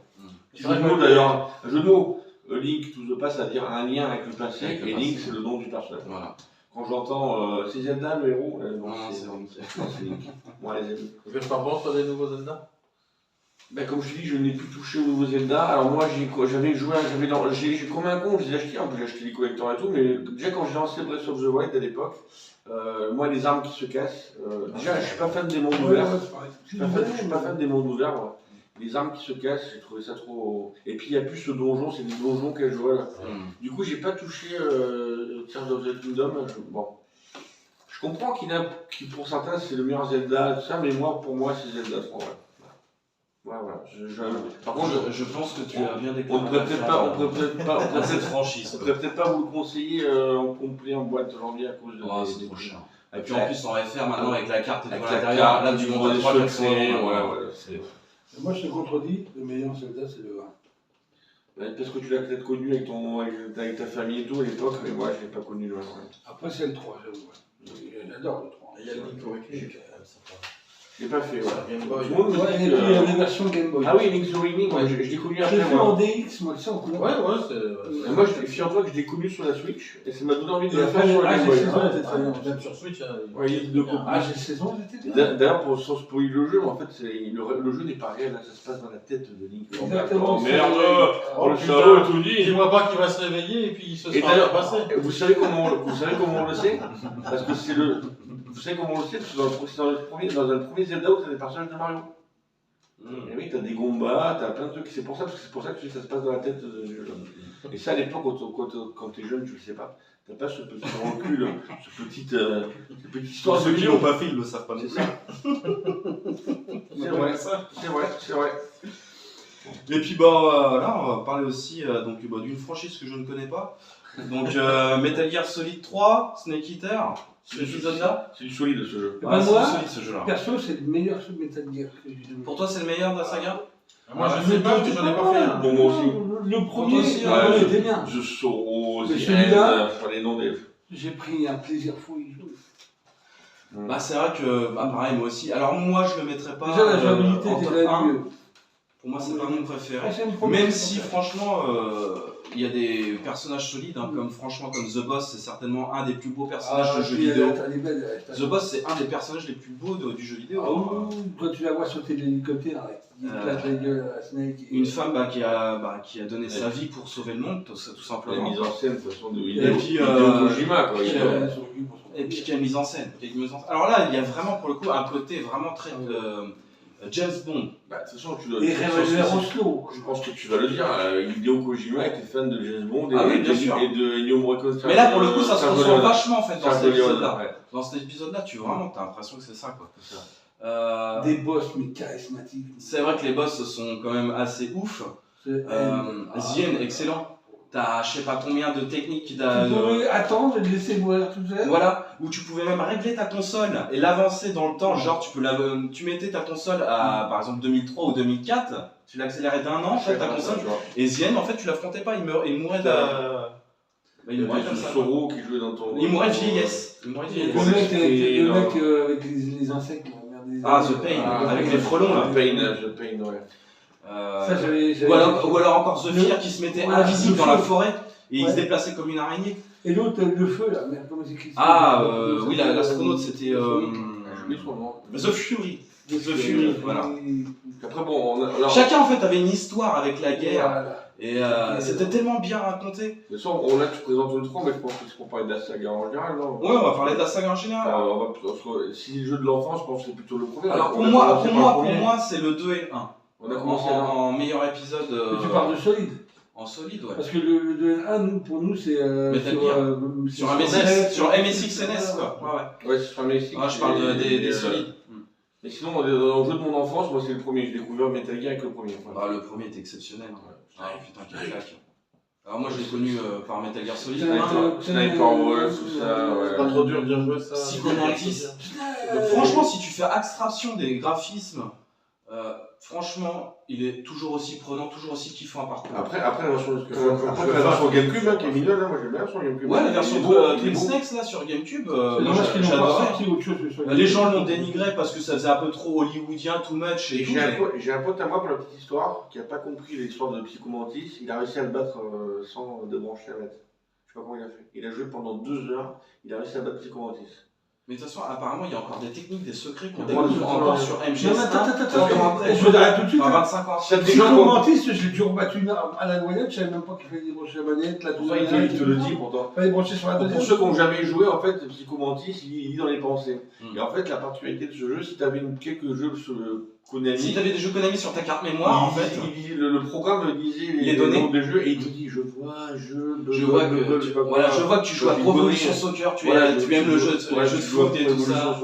Speaker 2: Petit jeu de mots d'ailleurs, un jeu de mots, Link to the Past, c'est-à-dire un lien avec le passé,
Speaker 1: Avec le
Speaker 2: et
Speaker 1: passé.
Speaker 2: Link, c'est le nom du personnage.
Speaker 1: Voilà.
Speaker 2: Quand j'entends c'est Zelda le héros, non,
Speaker 1: Non,
Speaker 2: c'est Link. Moi, les amis.
Speaker 3: Qu'est-ce que t'en penses, toi, des nouveaux Zelda?
Speaker 2: Ben, comme je te dis, je n'ai plus touché au nouveau Zelda. Alors moi, j'avais joué, j'ai comme un con, je les ai achetés, j'ai acheté les collecteurs et tout, mais déjà quand j'ai lancé Breath of the Wild à l'époque, moi les armes qui se cassent, déjà je suis pas fan des mondes ouverts. Je suis pas fan des mondes ouverts. Moi. les armes qui se cassent, j'ai trouvé ça trop. Et puis il n'y a plus ce donjon, c'est des donjons qu'elle jouait là. Du coup, j'ai pas touché Tears of the Kingdom. Bon. Je comprends qui pour certains c'est le meilleur Zelda, tout ça, mais pour moi c'est Zelda 3. Voilà.
Speaker 1: Par contre, je pense que tu as bien déclaré.
Speaker 2: On pourrait peut-être pas
Speaker 1: cette franchise.
Speaker 2: on pourrait peut-être pas vous le conseiller en complet en boîte aujourd'hui à cause de.
Speaker 1: C'est trop cher. Et puis en plus en FR maintenant avec la carte et tout à
Speaker 2: la
Speaker 1: l'intérieur,
Speaker 2: carte,
Speaker 1: là tu montes à 3 secrets.
Speaker 4: Moi je te contredis, le meilleur Zelda c'est le 1.
Speaker 2: Parce que tu l'as peut-être connu avec ta famille et tout à l'époque, mais moi je l'ai pas connu le 1.
Speaker 4: Après c'est le 3, j'avoue. J'adore le 3.
Speaker 3: Il y a le Link Awakening.
Speaker 2: Je l'ai pas fait.
Speaker 3: Game Boy.
Speaker 2: Tout le monde me
Speaker 4: Ouais,
Speaker 2: dit,
Speaker 4: et puis il y a les versions Game Boy.
Speaker 2: Ah oui, Link's Awakening, je l'ai connu
Speaker 4: Je
Speaker 2: après
Speaker 4: l'ai fait
Speaker 2: moi.
Speaker 4: en DX, moi, tu sais, en couleur.
Speaker 3: Ouais,
Speaker 2: Et moi, figure-toi que je l'ai connu sur la Switch et ça m'a donné envie de
Speaker 4: Et
Speaker 2: le
Speaker 4: après,
Speaker 2: faire sur la Game Boy.
Speaker 4: c'était très bien.
Speaker 3: Même sur Switch.
Speaker 2: Ouais, il y a deux copies.
Speaker 4: Ah, j'ai 16 ans, j'étais bien.
Speaker 2: D'ailleurs, sans spoiler le jeu, en fait, le jeu n'est pas réel, là, ça se passe dans la tête de Link.
Speaker 4: Exactement.
Speaker 2: Oh, merde,
Speaker 3: Oh,
Speaker 2: le
Speaker 3: putain.
Speaker 2: cerveau tout dit.
Speaker 3: Dis-moi pas qu'il va se réveiller et puis il se
Speaker 2: Et
Speaker 3: sera
Speaker 2: d'ailleurs,
Speaker 3: passé.
Speaker 2: vous savez comment on le sait? Parce que c'est le. Vous savez comment on le sait? Parce que c'est dans le premier Zelda où t'as des personnages de Mario. Et oui, t'as des Goombas, t'as plein de trucs. C'est pour ça que ça se passe dans la tête de Et ça, à l'époque, quand t'es jeune, tu le sais pas. T'as pas ce petit recul, cette petite histoire de
Speaker 1: Ceux qui
Speaker 2: vie.
Speaker 1: l'ont pas fait, ils le savent pas.
Speaker 2: C'est ça. C'est vrai.
Speaker 1: Et puis là, on va parler aussi d'une franchise que je ne connais pas. Donc Metal Gear Solid 3, Snake Eater, cet épisode-là.
Speaker 2: C'est du solide ce jeu.
Speaker 4: Ben
Speaker 1: c'est
Speaker 4: moi,
Speaker 1: solide ce jeu-là.
Speaker 4: perso, c'est le meilleur jeu de Metal Gear que j'ai jamais
Speaker 1: Pour toi, c'est le meilleur de la saga?
Speaker 3: Moi, je sais pas, parce que j'en ai pas fait un.
Speaker 2: Bon, moi aussi.
Speaker 4: Le premier,
Speaker 1: aussi,
Speaker 4: il était bien.
Speaker 2: Je Zoro,
Speaker 4: Mais
Speaker 2: The
Speaker 4: celui-là-
Speaker 2: End, les noms des.
Speaker 4: J'ai pris un plaisir fou à y jouer.
Speaker 1: Bah c'est vrai que, pareil, moi aussi. Alors moi, je le mettrais pas
Speaker 4: Déjà, la jouabilité
Speaker 1: en
Speaker 4: était
Speaker 1: top
Speaker 4: la
Speaker 1: 1.
Speaker 4: mieux.
Speaker 1: Pour moi, c'est pas mon préféré.
Speaker 4: Ah, c'est une première,
Speaker 1: Même
Speaker 4: c'est
Speaker 1: si
Speaker 4: pas
Speaker 1: franchement, il y a des personnages solides, comme The Boss, c'est certainement un des plus beaux personnages de jeux
Speaker 4: puis,
Speaker 1: vidéo.
Speaker 4: elle est belle,
Speaker 1: The Boss, c'est un des personnages les plus beaux du jeu vidéo.
Speaker 4: Ah oui, quand tu la vois sauter de l'hélicoptère, il éclate la gueule à Snake.
Speaker 1: Une femme qui a donné sa vie pour sauver le monde, tout
Speaker 2: La
Speaker 1: simplement.
Speaker 2: mise en scène, de toute façon, de
Speaker 1: Et puis,
Speaker 2: Kojima, quoi.
Speaker 1: puis,
Speaker 2: Il a-
Speaker 1: Et puis qui a mise en scène. Alors là, il y a vraiment pour le coup un côté vraiment très James Bond.
Speaker 2: Bah, de toute façon, tu dois.
Speaker 4: Et Revolver Oslo.
Speaker 2: Je pense que tu vas le dire, Hideo Kojima était fan de James Bond
Speaker 1: Ah oui,
Speaker 2: et
Speaker 1: bien sûr.
Speaker 2: de Ennio Morricone.
Speaker 1: Mais là, pour le coup, ça se
Speaker 2: Sergio
Speaker 1: ressent
Speaker 2: Leone.
Speaker 1: vachement en fait dans cet
Speaker 2: Sergio Leone,
Speaker 1: épisode-là.
Speaker 2: ouais.
Speaker 1: Dans cet épisode-là, t'as l'impression que c'est ça quoi.
Speaker 2: C'est ça.
Speaker 4: Des boss, mais charismatiques.
Speaker 1: C'est vrai que les boss sont quand même assez ouf. Zien, excellent. T'as je sais pas combien de techniques
Speaker 4: Tu pouvais attendre et le laisser mourir tout seul.
Speaker 1: Voilà, où tu pouvais même régler ta console et l'avancer dans le temps. Genre, tu mettais ta console à par exemple 2003 ou 2004, tu l'accélérais d'un an, en fait, ta console.
Speaker 2: Tu vois.
Speaker 1: Et Zien, en fait, tu l'affrontais pas, il mourait de. Il mourait comme ça.
Speaker 2: Zoro qui jouait dans ton.
Speaker 1: Il mourait de vieillesse. Il mourait de vieillesse.
Speaker 4: Le mec avec les insectes.
Speaker 1: Ah, The Pain, avec les frelons là.
Speaker 2: The Pain, ouais.
Speaker 4: Ça, j'avais.
Speaker 1: Ou alors encore The Fear qui se mettait
Speaker 4: Voilà,
Speaker 1: invisible
Speaker 4: The
Speaker 1: dans la
Speaker 4: Fear.
Speaker 1: forêt et il
Speaker 4: Ouais.
Speaker 1: se déplaçait comme une araignée.
Speaker 4: Et l'autre, le feu là, merde, comment c'est écrit?
Speaker 1: Oui, l'astronaute c'était.
Speaker 2: J'ai oublié son nom.
Speaker 1: The Fury. The Fury, voilà.
Speaker 2: Après, bon, alors.
Speaker 1: Chacun en fait avait une histoire avec la guerre
Speaker 4: Voilà.
Speaker 1: et c'était tellement bien raconté.
Speaker 2: De toute façon, là, tu présentes le 3, mais je pense que c'est pour parler de la saga en général, non?
Speaker 1: Ouais, on va parler de la saga en général.
Speaker 2: Si c'est le jeu de l'enfance, je pense que c'est plutôt le premier.
Speaker 1: Alors pour
Speaker 2: On a
Speaker 1: moi,
Speaker 2: commencé par le premier.
Speaker 1: c'est le 2 et le 1.
Speaker 2: On a commencé
Speaker 1: en meilleur épisode.
Speaker 4: Mais tu parles de solide.
Speaker 1: En solide, ouais.
Speaker 4: Parce que le 2N1, pour nous, c'est.
Speaker 1: Metal Gear. Sur un MSX, sur MSX NS quoi. Ouais.
Speaker 2: Ouais, c'est sur un MSX.
Speaker 1: Je parle des solides.
Speaker 2: Mais sinon, dans le jeu de mon enfance, moi c'est le premier. J'ai découvert Metal Gear avec le premier. Voilà.
Speaker 1: Le premier était exceptionnel. Ah putain, quel claque. Alors moi je l'ai connu par Metal Gear Solid.
Speaker 2: Sniper Wolf, tout ça.
Speaker 3: C'est pas trop dur de bien jouer ça.
Speaker 1: Psycho Mantis. Franchement, si tu fais abstraction des graphismes, franchement, il est toujours aussi prenant, toujours aussi kiffant à parcourir.
Speaker 2: Après la version GameCube, qui est mignonne, moi j'aime bien la version GameCube.
Speaker 1: Ouais, la version Twin Snakes là sur GameCube, moi j'adorais. Les gens l'ont dénigré parce que ça faisait un peu trop hollywoodien, too much et tout.
Speaker 2: J'ai un pote à moi pour la petite histoire qui n'a pas compris l'histoire de Psycho Mantis. Il a réussi à le battre sans débrancher la manette. Je sais pas comment il a fait. Il a joué pendant 2 heures, il a réussi à battre Psycho Mantis.
Speaker 1: Mais de toute façon, apparemment, il y a encore des techniques, des secrets qu'on
Speaker 2: Moi,
Speaker 1: découvre encore sur MGS.
Speaker 4: Non, attends, je t'arrête tout de suite.
Speaker 1: 25 ans.
Speaker 4: Psycho Mantis, j'ai toujours battu une arme à la noyade, je savais même pas qu'il fallait débrancher la manette, la
Speaker 2: Pour ça, il te le dit pourtant.
Speaker 4: Il fallait brancher sur la
Speaker 2: Pour
Speaker 4: deuxième.
Speaker 2: ceux qui n'ont jamais joué, en fait, Psycho Mantis, il lit dans les pensées.
Speaker 1: Mm.
Speaker 2: Et en fait, la particularité de ce jeu, si tu avais quelques jeux Konami.
Speaker 1: Si t'avais des jeux Konami sur ta carte mémoire, en fait,
Speaker 2: Le programme disait
Speaker 1: les données
Speaker 2: noms des jeux et il te dit je vois
Speaker 1: je vois que tu joues à Pro Evolution Soccer, tu aimes le jeu de foot et tout ça.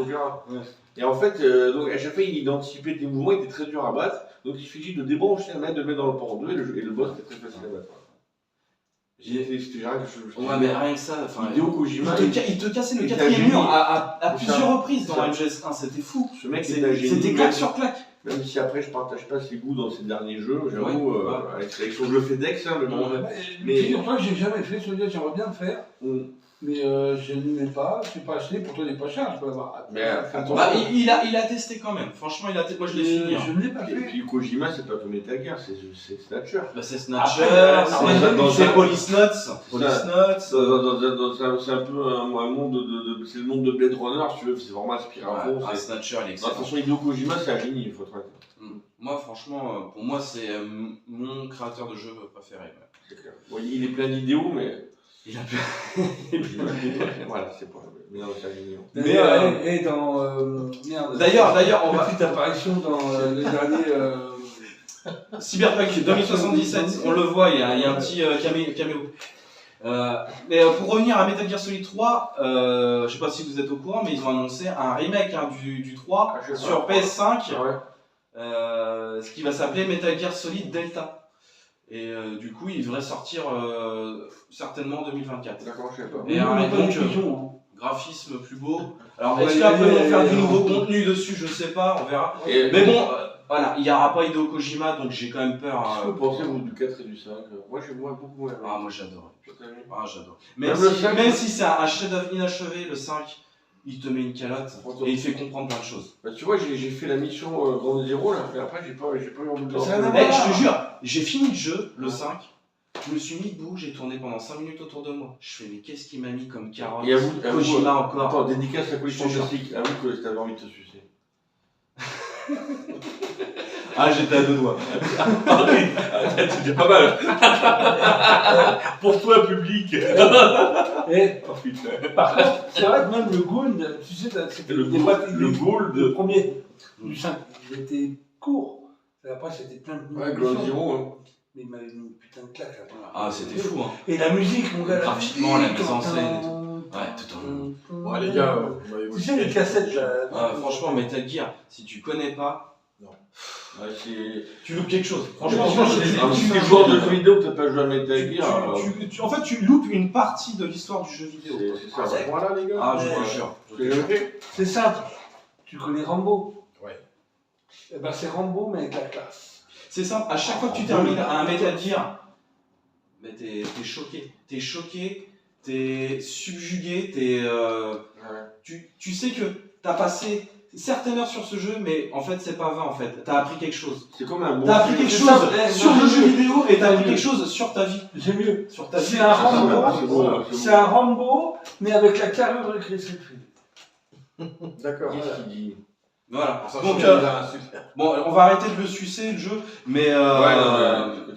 Speaker 2: Et en fait, donc à chaque fois, il anticipait tes mouvements, il était très dur à battre. Donc il suffit de débrancher la manette, de le mettre dans le port 2 et le boss était très facile à battre.
Speaker 1: Ouais, mais rien que ça, enfin,
Speaker 2: Hideo Kojima,
Speaker 1: il te cassait le
Speaker 2: il
Speaker 1: quatrième
Speaker 2: t'a
Speaker 1: mur
Speaker 2: gêné.
Speaker 1: à plusieurs reprises dans MGS1, c'était fou.
Speaker 2: ce mec était un génie.
Speaker 1: C'était claque sur claque.
Speaker 2: Même si après je partage pas ses goûts dans ses derniers jeux, j'avoue,
Speaker 1: Ouais.
Speaker 2: avec son jeu FedEx, hein, mais bon.
Speaker 4: Mais figure-toi que j'ai jamais fait celui-là, j'aimerais bien le faire.
Speaker 2: Mm.
Speaker 4: Mais je ne l'ai pas, je n'ai pas acheté, pourtant il n'est pas cher, je peux l'avoir.
Speaker 2: Mais attends,
Speaker 1: Bah, il a testé quand même, franchement, moi je l'ai fini.
Speaker 4: Je ne l'ai pas
Speaker 2: et
Speaker 4: fait.
Speaker 2: puis Kojima, c'est pas comme Metal Gear, c'est Snatcher.
Speaker 1: Bah, c'est Snatcher,
Speaker 2: Après,
Speaker 1: c'est Police Notes. Police Notes.
Speaker 2: C'est un peu un monde c'est le monde de Blade Runner, si tu veux, c'est vraiment inspiré à fond.
Speaker 1: Ouais, Snatcher, il est
Speaker 2: De toute
Speaker 1: excellent.
Speaker 2: façon, Hideo Kojima, c'est un génie, il faut être honnête.
Speaker 1: Moi, franchement, pour moi, c'est mon créateur de jeux préféré. Ouais.
Speaker 2: C'est clair. Bon, il est plein d'idéaux, mais.
Speaker 1: Il a pu.
Speaker 2: Voilà, c'est pas. Mais non, c'est un génie.
Speaker 4: Et dans. Merde.
Speaker 1: D'ailleurs, on va.
Speaker 4: Petite apparition dans le dernier.
Speaker 1: Cyberpunk 2077, on le voit, il y a un petit caméo. Mais pour revenir à Metal Gear Solid 3, je sais pas si vous êtes au courant, mais ils ont annoncé un remake du 3 sur PS5, ce qui va s'appeler Metal Gear Solid Delta. Et du coup, il devrait sortir certainement en 2024.
Speaker 2: D'accord, je sais pas.
Speaker 1: Et donc, graphisme plus beau. Alors, est-ce
Speaker 4: Ouais,
Speaker 1: qu'après ils vont faire du
Speaker 4: ouais,
Speaker 1: nouveau
Speaker 4: ouais.
Speaker 1: contenu dessus? Je sais pas, on verra.
Speaker 2: Mais
Speaker 1: bon, voilà, il n'y aura pas Hideo Kojima, donc j'ai quand même peur.
Speaker 2: Qu'est-ce que vous pensez, vous, du 4 et du 5? Moi, j'aime beaucoup moins.
Speaker 1: Ah, moi j'adore. Ah, j'adore.
Speaker 2: Même
Speaker 1: Même,
Speaker 2: le
Speaker 1: si,
Speaker 2: 5,
Speaker 1: même si c'est un chef-d'œuvre inachevé, le 5, il te met une calotte et il fait comprendre plein de choses.
Speaker 2: Bah, tu vois, j'ai fait la mission Grand Zero, là, et après, j'ai pas eu envie de le
Speaker 4: C'est
Speaker 2: refaire.
Speaker 4: un
Speaker 1: Eh, je te jure, j'ai fini le jeu, le 5, je me suis mis debout, j'ai tourné pendant 5 minutes autour de moi. Je fais, mais qu'est-ce qu'il m'a mis comme carotte?
Speaker 2: Et avoue,
Speaker 1: Kojima encore.
Speaker 2: Attends, dédicace à Collision
Speaker 1: Je te jure.
Speaker 2: Classique. Avoue que t'avais envie de te sucer.
Speaker 1: Ah, j'étais à deux doigts.
Speaker 2: C'est déjà pas mal. Pour toi, public.
Speaker 4: Et
Speaker 2: Oh putain.
Speaker 4: par contre, c'est vrai que même le Gould, tu sais, c'était
Speaker 2: Le Gould.
Speaker 4: le premier du 5, il était court. Et après, c'était plein de
Speaker 2: Ouais, Grand Zero. Hein.
Speaker 4: Mais il m'avait mis une putain de claque là.
Speaker 1: Ah, c'était fou, hein.
Speaker 4: Et la musique, mon gars.
Speaker 1: Graphiquement, la mise en scène et tout. Ouais, tout en.
Speaker 3: Bon, les gars,
Speaker 4: Tu sais, les cassettes là.
Speaker 1: Ah, franchement, Metal Gear, si tu connais pas,
Speaker 2: Ouais, c'est.
Speaker 1: tu loupes quelque chose.
Speaker 2: Franchement,
Speaker 1: Franchement,
Speaker 2: si t'es joueur de jeux vidéo, t'as pas joué à Metal Gear.
Speaker 1: en fait, tu loupes une partie de l'histoire du jeu vidéo.
Speaker 2: C'est ça.
Speaker 3: Voilà, les gars.
Speaker 1: Ah, je te jure.
Speaker 2: Tu l'as fait?
Speaker 4: C'est simple. Tu connais Rambo?
Speaker 3: Ouais.
Speaker 4: Eh ben, c'est Rambo, mais avec la classe.
Speaker 1: C'est simple, à chaque fois que tu termines un Metal Gear, mais t'es choqué. T'es choqué, t'es subjugué, tu sais que t'as passé certaines heures sur ce jeu, mais en fait c'est pas vain en fait. T'as appris quelque chose.
Speaker 2: C'est comme un bon.
Speaker 1: T'as appris quelque
Speaker 4: C'est
Speaker 1: chose
Speaker 4: ça,
Speaker 1: sur
Speaker 4: non,
Speaker 1: le
Speaker 4: c'est
Speaker 1: jeu
Speaker 4: mieux.
Speaker 1: vidéo et t'as appris
Speaker 4: C'est
Speaker 1: quelque chose sur ta vie.
Speaker 4: C'est mieux.
Speaker 1: Sur ta vie.
Speaker 4: C'est un Rambo.
Speaker 2: C'est bon.
Speaker 4: C'est un Rambo, mais avec la carrure de Chris Redfield.
Speaker 3: D'accord.
Speaker 2: Qu'est-ce qu'il dit?
Speaker 1: Voilà.
Speaker 3: Ça
Speaker 1: Donc,
Speaker 3: change là, super.
Speaker 1: bon, on va arrêter de le sucer le jeu, mais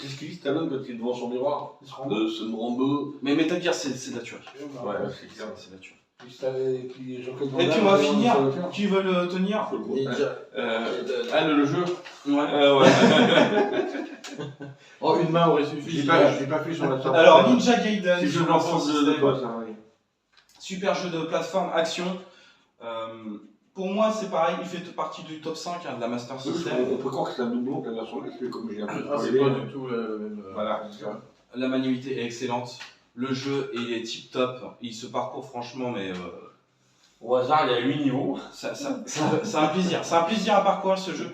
Speaker 2: Qu'est-ce qu'il dit Stallone quand il est devant son miroir?
Speaker 4: Ce Rambo.
Speaker 2: Ce Rambo.
Speaker 1: mais Metal Gear c'est de la tuerie.
Speaker 2: Ouais, c'est clair.
Speaker 1: C'est de la tuerie.
Speaker 4: Et puis Jean-Claude Van
Speaker 1: Et puis
Speaker 4: Damme,
Speaker 1: on va
Speaker 4: on
Speaker 1: finir.
Speaker 4: va le faire.
Speaker 1: Qui veut le tenir?
Speaker 3: Ninja.
Speaker 2: Le jeu.
Speaker 1: Ouais.
Speaker 2: Ouais.
Speaker 3: Oh, une main aurait suffi.
Speaker 2: J'ai pas fait sur la sortie.
Speaker 1: Alors Ninja Gaiden,
Speaker 2: c'est le jeu
Speaker 1: sur
Speaker 2: d'enfance de
Speaker 1: System.
Speaker 2: boss, hein, oui.
Speaker 1: Super jeu de plateforme action. Pour moi, c'est pareil, il fait partie du top 5 de la Master System.
Speaker 2: On peut croire que c'est un doublon de la version S, mais comme j'ai un peu
Speaker 3: Ah, c'est pas du tout le même.
Speaker 2: Voilà, c'est ça.
Speaker 1: La maniabilité est excellente. Le jeu il est tip top. Il se parcourt franchement, mais
Speaker 2: Au hasard, il y a 8 niveaux.
Speaker 1: c'est un plaisir. C'est un plaisir à parcourir ce jeu.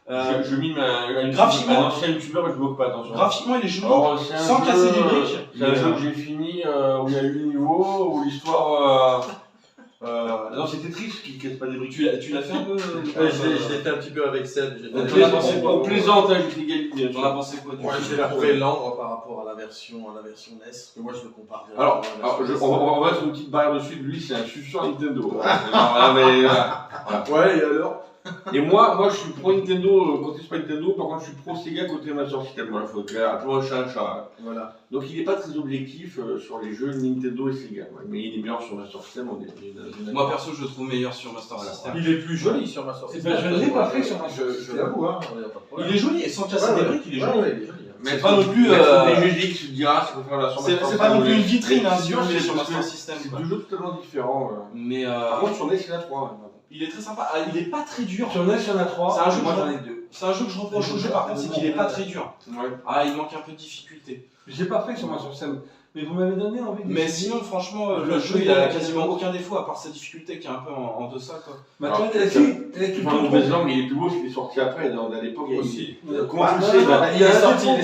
Speaker 2: Je mime un
Speaker 1: graphiquement-
Speaker 2: ancien youtubeur, mais je bloque pas, attention.
Speaker 1: Graphiquement, il est joli.
Speaker 2: Alors, c'est un
Speaker 1: sans
Speaker 2: jeu-
Speaker 1: casser des briques.
Speaker 2: C'est un jeu que j'ai fini où il y a 8 niveaux, où l'histoire. Non, c'est Tetris qui casse pas des briques.
Speaker 1: Tu l'as fait un peu
Speaker 3: Je l'ai fait un petit peu avec Seb. j'ai
Speaker 1: On
Speaker 3: fait-
Speaker 1: peut la penser quoi?
Speaker 2: On plaisante, hein, j'ai égalité.
Speaker 1: T'en as pensé quoi du
Speaker 3: Ouais,
Speaker 1: jeu?
Speaker 3: je l'ai trouvé lent moi, par rapport à la version NES. Parce que moi, je le compare.
Speaker 2: Alors,
Speaker 3: directement à la version
Speaker 2: on va mettre une petite barrière dessus. Lui, c'est un suceur Nintendo. Voilà, mais voilà.
Speaker 3: NES. Ouais, et alors
Speaker 2: Et moi, je suis pro Nintendo côté Super Nintendo, par contre, je suis pro Sega côté Master System. Voilà, faut clair, appelons un chat un chat.
Speaker 3: Voilà.
Speaker 2: Donc, il n'est pas très objectif sur les jeux Nintendo et Sega. Ouais. Mais il est meilleur sur Master System.
Speaker 1: Moi perso, je le trouve meilleur sur Master System.
Speaker 3: Il est plus joli sur Master
Speaker 4: Eh
Speaker 3: System.
Speaker 4: ben, je ne l'ai pas fait sur Master
Speaker 3: Je
Speaker 4: System.
Speaker 3: l'avoue, hein, y a pas de problème.
Speaker 1: Il est joli et sans casser des briques, il est joli.
Speaker 3: Ouais, il est joli.
Speaker 1: C'est pas non plus.
Speaker 2: Les GGX, tu te diras, c'est pour faire la sur Master
Speaker 1: C'est pas non plus une
Speaker 2: System.
Speaker 1: vitrine hein,
Speaker 2: C'est
Speaker 1: sur
Speaker 2: dur,
Speaker 1: sur
Speaker 2: parce
Speaker 1: Master
Speaker 2: que
Speaker 1: System.
Speaker 2: C'est
Speaker 1: quoi.
Speaker 2: deux jeux totalement différents.
Speaker 1: Mais
Speaker 2: Par contre, sur NES, il y en a 3.
Speaker 1: il est très sympa. Ah, il est pas très dur.
Speaker 4: Sur NES, il y en a 3.
Speaker 1: C'est un jeu
Speaker 4: moi
Speaker 1: que
Speaker 4: j'en ai 2.
Speaker 1: C'est un jeu que je reproche au jeu, par contre, c'est qu'il est pas très dur.
Speaker 2: Ouais.
Speaker 1: Ah, il manque un peu de difficulté.
Speaker 4: Je l'ai pas fait sur Master System. Mais vous m'avez donné envie de.
Speaker 1: Mais sinon, franchement, le jeu il a quasiment aucun défaut, à part sa difficulté qui est un peu en deçà. Quoi.
Speaker 4: Maintenant,
Speaker 2: Alors,
Speaker 4: elle est
Speaker 2: Tu vois, le Best-Lang, il est plus beau, il est sorti après. À l'époque, il y a
Speaker 3: Aussi.
Speaker 2: Comment
Speaker 3: Ah,
Speaker 2: tu
Speaker 3: non,
Speaker 2: sais
Speaker 3: non,
Speaker 2: bah,
Speaker 3: il est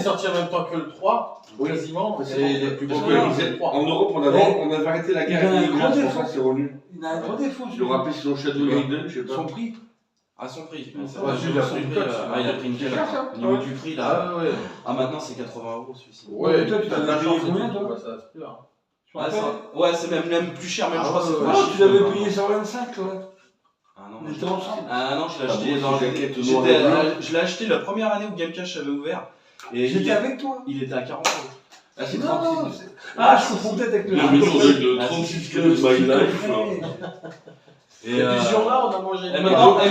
Speaker 3: sorti en même temps que le 3,
Speaker 2: Oui.
Speaker 3: quasiment.
Speaker 2: C'est
Speaker 3: Et il est plus beau
Speaker 2: Parce
Speaker 3: que
Speaker 2: que
Speaker 3: le 3.
Speaker 2: en Europe, on avait arrêté la
Speaker 4: Il a
Speaker 2: guerre.
Speaker 4: un
Speaker 2: Et
Speaker 4: gros
Speaker 2: c'est
Speaker 4: défaut.
Speaker 2: pour ça que c'est revenu.
Speaker 4: Il a un gros défaut.
Speaker 2: Je le rappelle, c'est son Shadow Gaiden, je sais pas.
Speaker 4: Son prix.
Speaker 1: À son prix.
Speaker 4: Ouais,
Speaker 3: il a pris une cote,
Speaker 1: il a pris une
Speaker 2: C'est
Speaker 1: cote.
Speaker 2: cher, ça.
Speaker 1: Au niveau
Speaker 2: Ouais.
Speaker 1: du prix, là.
Speaker 3: Ah ouais.
Speaker 1: Ah, maintenant c'est 80 € celui-ci.
Speaker 3: Ouais,
Speaker 4: Toi, tu
Speaker 3: t'as de
Speaker 4: l'avais
Speaker 3: la
Speaker 4: payé
Speaker 3: chance.
Speaker 4: combien,
Speaker 3: et tout,
Speaker 4: toi
Speaker 3: quoi, ça, c'est bien.
Speaker 1: Ouais, c'est même plus cher, même
Speaker 3: Ah
Speaker 1: je crois que c'est
Speaker 3: ouais,
Speaker 1: pas
Speaker 4: Non,
Speaker 1: cher.
Speaker 4: tu l'avais payé 125, toi.
Speaker 1: Ah non,
Speaker 4: On était ensemble.
Speaker 1: Ah non, je l'ai
Speaker 2: Ah
Speaker 1: acheté
Speaker 2: bon,
Speaker 1: dans
Speaker 2: c'est la quête
Speaker 1: j'étais-
Speaker 2: noire.
Speaker 1: je l'ai acheté la première année où Game Cash avait ouvert. Et
Speaker 4: J'étais avec toi.
Speaker 1: il était à 40 €.
Speaker 2: Ah, c'est
Speaker 4: Non,
Speaker 2: 36.
Speaker 4: c'est- Ah, je confonds peut-être avec le
Speaker 2: Le
Speaker 4: jeu.
Speaker 2: menu de
Speaker 1: Ah,
Speaker 2: 36
Speaker 1: c'est-
Speaker 2: kilos de My Life.
Speaker 1: Et,
Speaker 3: Et puis sur là, on a mangé.
Speaker 1: et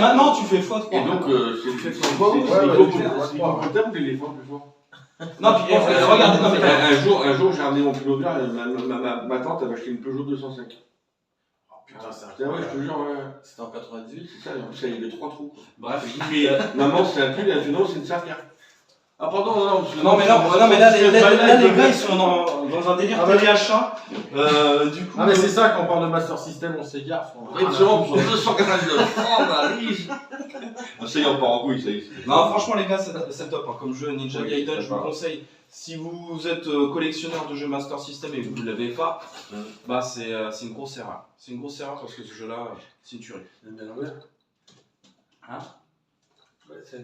Speaker 1: maintenant, tu fais x3.
Speaker 2: Et donc, c'est
Speaker 3: ouais,
Speaker 2: potable les fois plus fort.
Speaker 1: Non, puis regardez, non, mais
Speaker 2: Un jour, j'ai ramené mon pilote vert, ma tante avait acheté une Peugeot 205.
Speaker 3: Oh putain, c'est
Speaker 2: Ah ouais, je te jure, ouais.
Speaker 3: C'était en 98.
Speaker 2: C'est ça, en plus, il y avait 3 trous.
Speaker 1: bref.
Speaker 2: Mais maman, c'est un pull, elle a fait non, c'est une Safia. Ah, pardon, non,
Speaker 1: Non, mais là, les gars, ils sont dans un délire
Speaker 3: Ah, bah,
Speaker 1: téléachat. Du coup.
Speaker 3: Ah mais c'est ça, quand on parle de Master System, on s'égare.
Speaker 2: Oui, seulement pour 299 francs, on arrive. Ça y est, on part en couille, ça y est.
Speaker 1: Non, franchement, les gars, c'est top. Hein. Comme jeu Ninja
Speaker 2: Oui,
Speaker 1: Gaiden, je vous
Speaker 2: d'accord.
Speaker 1: conseille. Si vous êtes collectionneur de jeux Master System et que vous ne l'avez pas, bah c'est une grosse erreur. C'est une grosse erreur parce que ce jeu-là, c'est une tuerie. Hein?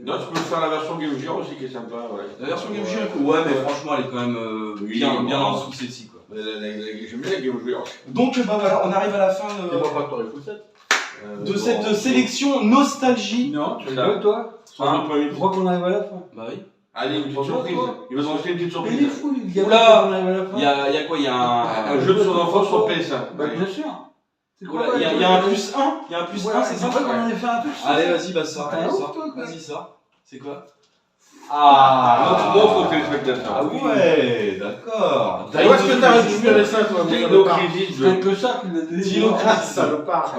Speaker 2: Non, tu peux faire la version Game Gear aussi qui est sympa. Ouais.
Speaker 1: La version Game Gear, ouais, mais franchement, elle est quand même bien en dessous de celle-ci. Quoi.
Speaker 2: J'aime bien la Game Gear.
Speaker 1: Donc, bah voilà, on arrive à la fin
Speaker 3: Et moi, pas que t'aurais foutu 7.
Speaker 1: de cette sélection nostalgie.
Speaker 4: Non, tu
Speaker 2: Ça.
Speaker 4: rigoles, toi. Je crois qu'on arrive à la fin.
Speaker 1: Bah oui.
Speaker 2: Allez, une petite surprise. Il va nous rajouter une petite
Speaker 4: Mais il est
Speaker 2: surprise.
Speaker 4: fou, le gars.
Speaker 1: Oula,
Speaker 4: On arrive à la fin.
Speaker 1: Il y a quoi? Il y a
Speaker 2: Un jeu de son enfance sur PS1.
Speaker 4: Bah, bien sûr. C'est quoi,
Speaker 1: Oula, il y a un plus 1. Il y a un plus 1, c'est ça?
Speaker 4: vrai qu'on en ait fait un peu.
Speaker 1: Allez, vas-y, bah ça.
Speaker 4: T'es un
Speaker 1: ça.
Speaker 4: ouf, toi, quoi.
Speaker 1: Vas-y, ça. C'est quoi?
Speaker 2: Montre aux téléspectateurs.
Speaker 1: Ah ouais, d'accord.
Speaker 3: Où est-ce que t'as récupéré ça, toi, mon
Speaker 2: Dino
Speaker 3: salopard?
Speaker 2: Crisis
Speaker 4: C'est
Speaker 2: de.
Speaker 4: que ça qu'il a donné.
Speaker 1: Dino
Speaker 3: Ah, salopard.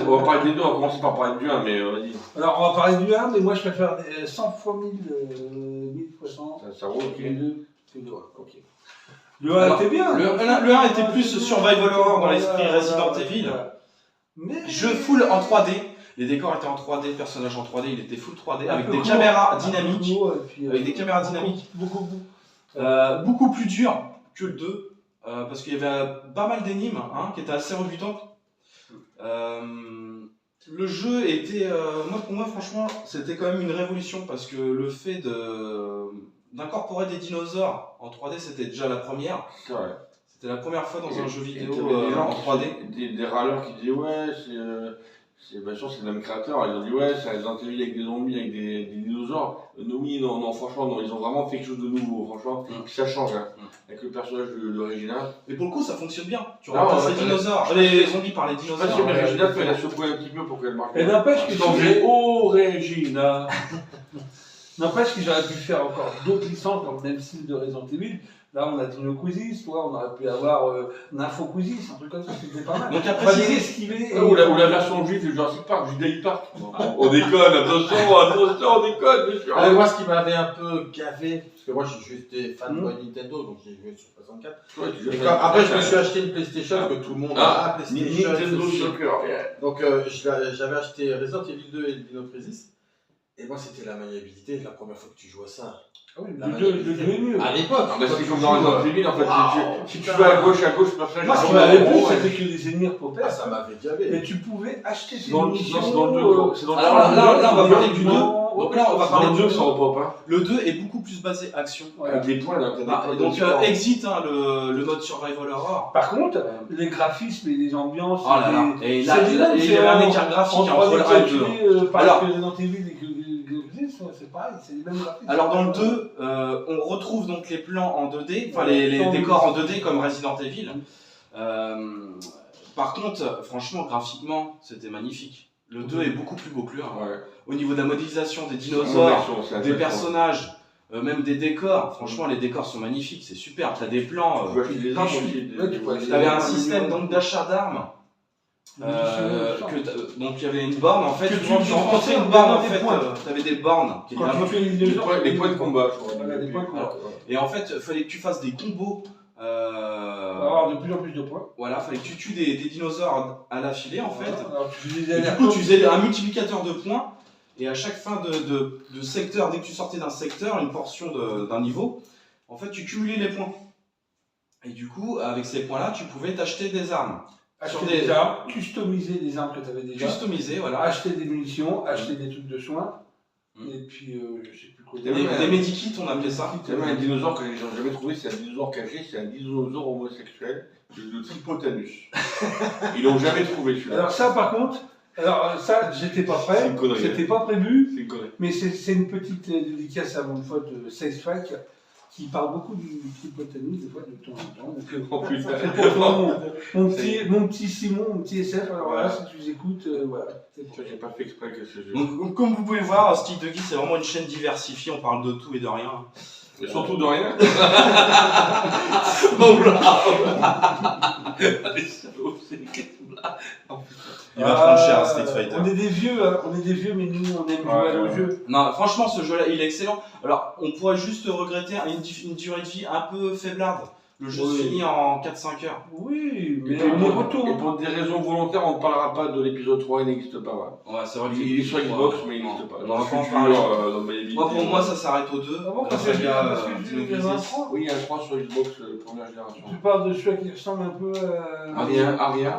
Speaker 2: On va parler des deux, on va commencer par parler du 1, mais vas-y.
Speaker 4: Alors, on va parler du 1, mais moi, je préfère 100 fois 1000 fois 100.
Speaker 2: Ça roule, ok.
Speaker 4: Les deux, c'est le 1. Ok. Le 1
Speaker 1: Alors,
Speaker 4: était bien.
Speaker 1: Le 1 était plus survival horror dans l'esprit Resident Evil.
Speaker 4: Mais.
Speaker 1: Jeu full en 3D. Les décors étaient en 3D, le personnage en 3D, il était full 3D
Speaker 4: Un
Speaker 1: avec
Speaker 4: peu
Speaker 1: des
Speaker 4: court,
Speaker 1: caméras
Speaker 4: un peu
Speaker 1: dynamiques.
Speaker 4: court, et puis,
Speaker 1: Avec des caméras dynamiques.
Speaker 4: Beaucoup.
Speaker 1: Beaucoup plus dur que le 2. Parce qu'il y avait pas mal d'énigmes qui étaient assez rebutantes. Le jeu était. Pour moi, franchement, c'était quand même une révolution parce que le fait d'incorporer des dinosaures en 3D, c'était déjà la première.
Speaker 2: C'est vrai.
Speaker 1: C'était la première fois dans un jeu vidéo
Speaker 2: t'avais des gens
Speaker 1: en 3D.
Speaker 2: Des râleurs qui disaient ouais, bien sûr, c'est le même créateur. Ils ont dit ouais, c'est un Resident Evil avec des zombies, avec des dinosaures. Oui, non, franchement, non, ils ont vraiment fait quelque chose de nouveau. Franchement, ça change avec le personnage de l'original.
Speaker 1: Et pour le coup, ça fonctionne bien. Tu
Speaker 2: Ah,
Speaker 1: remplaces
Speaker 2: ouais,
Speaker 1: les dinosaures, les zombies par les
Speaker 2: Je sais
Speaker 1: dinosaures.
Speaker 2: pas si l'original fait la secouer un petit peu pour qu'elle marque.
Speaker 4: Et n'empêche que
Speaker 2: Changer original.
Speaker 4: N'empêche que j'aurais pu faire encore d'autres licences dans le même style de Resident Evil. Là, on a Dino Crisis, toi, on aurait pu avoir Nympho Crisis, un truc comme ça, c'était pas mal.
Speaker 1: Donc
Speaker 4: On va
Speaker 1: après,
Speaker 4: les esquiver.
Speaker 2: Ou la version juive de Jurassic Park, du Day Park. On déconne, attention, on déconne, bien sûr.
Speaker 3: Allez, moi, ce qui m'avait un peu gavé, parce que moi, je suis juste des fanboy Nintendo, donc j'ai joué sur 64. Et après, je me suis acheté une PlayStation, que tout le monde a, PlayStation.
Speaker 2: Nintendo
Speaker 3: ceci.
Speaker 2: Soccer.
Speaker 3: Donc, j'avais acheté Resident Evil 2 et Dino Crisis. Et moi, c'était la maniabilité, la première fois que tu joues à ça.
Speaker 4: Ah oui,
Speaker 3: La
Speaker 4: le 2 est mieux.
Speaker 3: À l'époque,
Speaker 2: Ah bah c'est comme dans Resident Evil en fait,
Speaker 3: Waouh,
Speaker 2: si tu
Speaker 3: putain.
Speaker 2: vas à gauche, personnage.
Speaker 4: Moi, ce qui
Speaker 3: ouais,
Speaker 4: m'avait plu,
Speaker 3: ouais.
Speaker 4: c'était que les ennemis repopaient.
Speaker 3: Ah, ça m'avait gavé.
Speaker 4: Mais tu pouvais acheter tes
Speaker 2: C'est dans le
Speaker 4: munitions.
Speaker 2: 2, c'est dans le
Speaker 1: Alors là, on va parler du 2.
Speaker 4: Non, Non,
Speaker 1: Donc là, on va
Speaker 2: Dans
Speaker 1: parler
Speaker 2: le
Speaker 1: de
Speaker 2: 2, ça repop, hein.
Speaker 1: Le 2 est beaucoup plus basé action.
Speaker 4: Ouais.
Speaker 2: Avec des points, là. t'as des
Speaker 1: Ah,
Speaker 2: points
Speaker 1: et
Speaker 2: de
Speaker 1: donc
Speaker 2: sport.
Speaker 1: Exit, hein, le mode survival horror.
Speaker 4: Par contre, les graphismes et les ambiances.
Speaker 1: Oh là là.
Speaker 4: et
Speaker 1: Et
Speaker 4: c'est
Speaker 1: là,
Speaker 4: bien,
Speaker 1: il y
Speaker 4: c'est
Speaker 1: avait un
Speaker 4: en-
Speaker 1: écart graphique
Speaker 4: en
Speaker 1: entre le 1 et le 2.
Speaker 4: calculé, pareil
Speaker 1: Alors-
Speaker 4: que dans tes villes et que c'est pareil, c'est les mêmes graphismes.
Speaker 1: Alors dans le 2, on retrouve donc les plans en 2D, enfin les décors en 2D comme Resident Evil. Par contre, franchement, graphiquement, c'était magnifique. Le 2 est beaucoup plus beau que le 1.
Speaker 2: Ouais.
Speaker 1: Au niveau de la modélisation des
Speaker 2: C'est
Speaker 1: dinosaures,
Speaker 2: un
Speaker 1: des personnages, même des décors, franchement les décors sont magnifiques, c'est super. T'as des plans.
Speaker 2: Tu peux acheter des armes aussi.
Speaker 4: Ouais, tu peux acheter
Speaker 1: T'avais un
Speaker 4: des
Speaker 1: système donc d'achat d'armes. Donc il y avait une borne en fait.
Speaker 4: Que
Speaker 1: Quand
Speaker 4: tu
Speaker 1: rencontrais
Speaker 4: rentrais
Speaker 1: une borne
Speaker 4: dans
Speaker 1: en
Speaker 4: des
Speaker 1: fait,
Speaker 4: points.
Speaker 1: t'avais des bornes qui étaient un
Speaker 4: Quand
Speaker 1: peu
Speaker 4: tu fais une
Speaker 2: Les points de combat, je crois.
Speaker 4: Voilà, des points de combat.
Speaker 1: Et en fait, il fallait que tu fasses des combos.
Speaker 4: On va avoir de plus en plus de points.
Speaker 1: Voilà, fallait que tu tues des dinosaures à l'affilée en fait.
Speaker 4: Alors, tu faisais des
Speaker 1: Et du
Speaker 4: allers-retours.
Speaker 1: coup, tu faisais un multiplicateur de points. Et à chaque fin de secteur, dès que tu sortais d'un secteur, une portion d'un niveau, en fait, tu cumulais les points. Et du coup, avec ces points-là, tu pouvais t'acheter des armes.
Speaker 4: Acheter
Speaker 1: sur des-
Speaker 4: des armes, customiser des armes que tu avais déjà.
Speaker 1: Customisées, voilà.
Speaker 4: Acheter des munitions, acheter des trucs de soins.
Speaker 1: Mm.
Speaker 4: Et puis, je sais plus quoi.
Speaker 1: Des medikits, on appelait ça.
Speaker 2: C'est même un dinosaure que j'ai jamais trouvé, c'est un dinosaure caché, c'est un dinosaure homosexuel de Triplotanus. Ils l'ont jamais trouvé celui-là.
Speaker 4: Alors ça, par contre, ça, j'étais pas
Speaker 2: C'est
Speaker 4: prêt.
Speaker 2: une connerie.
Speaker 4: C'était pas prévu.
Speaker 2: C'est une connerie.
Speaker 4: Mais c'est une petite dédicace à mon pote Sextrack qui parle beaucoup du hypoténuse des fois de temps en temps. Donc,
Speaker 2: Oh putain.
Speaker 4: c'est pour toi, mon petit Simon, mon petit SF. Alors voilà, si tu les écoutes, voilà. c'est pour
Speaker 2: Tu vois, j'ai pas fait exprès que ce jeu.
Speaker 1: Donc, comme vous pouvez voir, Stick de Geek, c'est vraiment une chaîne diversifiée. On parle de tout et de rien.
Speaker 2: Et surtout de rien. Les salauds, c'est une question là.
Speaker 1: Il va prendre cher à Street Fighter.
Speaker 4: On est des vieux, hein, mais nous, on aime jouer au jeu.
Speaker 1: Non, franchement, ce jeu-là, il est excellent. Alors, on pourrait juste regretter une durée de vie un peu faiblarde. Le jeu se
Speaker 4: Oui.
Speaker 1: finit en 4-5 heures.
Speaker 4: Oui, mais
Speaker 2: Et
Speaker 4: on est
Speaker 2: pour,
Speaker 4: retour.
Speaker 2: et pour des raisons volontaires, on ne parlera pas de l'épisode 3, il n'existe pas. Ouais.
Speaker 1: Ouais, c'est vrai
Speaker 2: Il est sur Xbox, mais il n'existe pas.
Speaker 1: On
Speaker 2: Dans
Speaker 1: va
Speaker 2: le
Speaker 1: pas en
Speaker 2: futur,
Speaker 1: parler.
Speaker 2: dans mes vidéos.
Speaker 1: Moi, pour moi, ça s'arrête au 2.
Speaker 4: Ah bon, parce
Speaker 1: Après,
Speaker 4: que
Speaker 1: il y a
Speaker 4: parce que
Speaker 1: Dino
Speaker 4: il y a un
Speaker 1: Crisis.
Speaker 4: 3.
Speaker 2: Oui, il y a un 3 sur Xbox, première génération.
Speaker 4: Tu parles de celui qui ressemble un peu à.
Speaker 2: Rien.
Speaker 1: Ah, rien.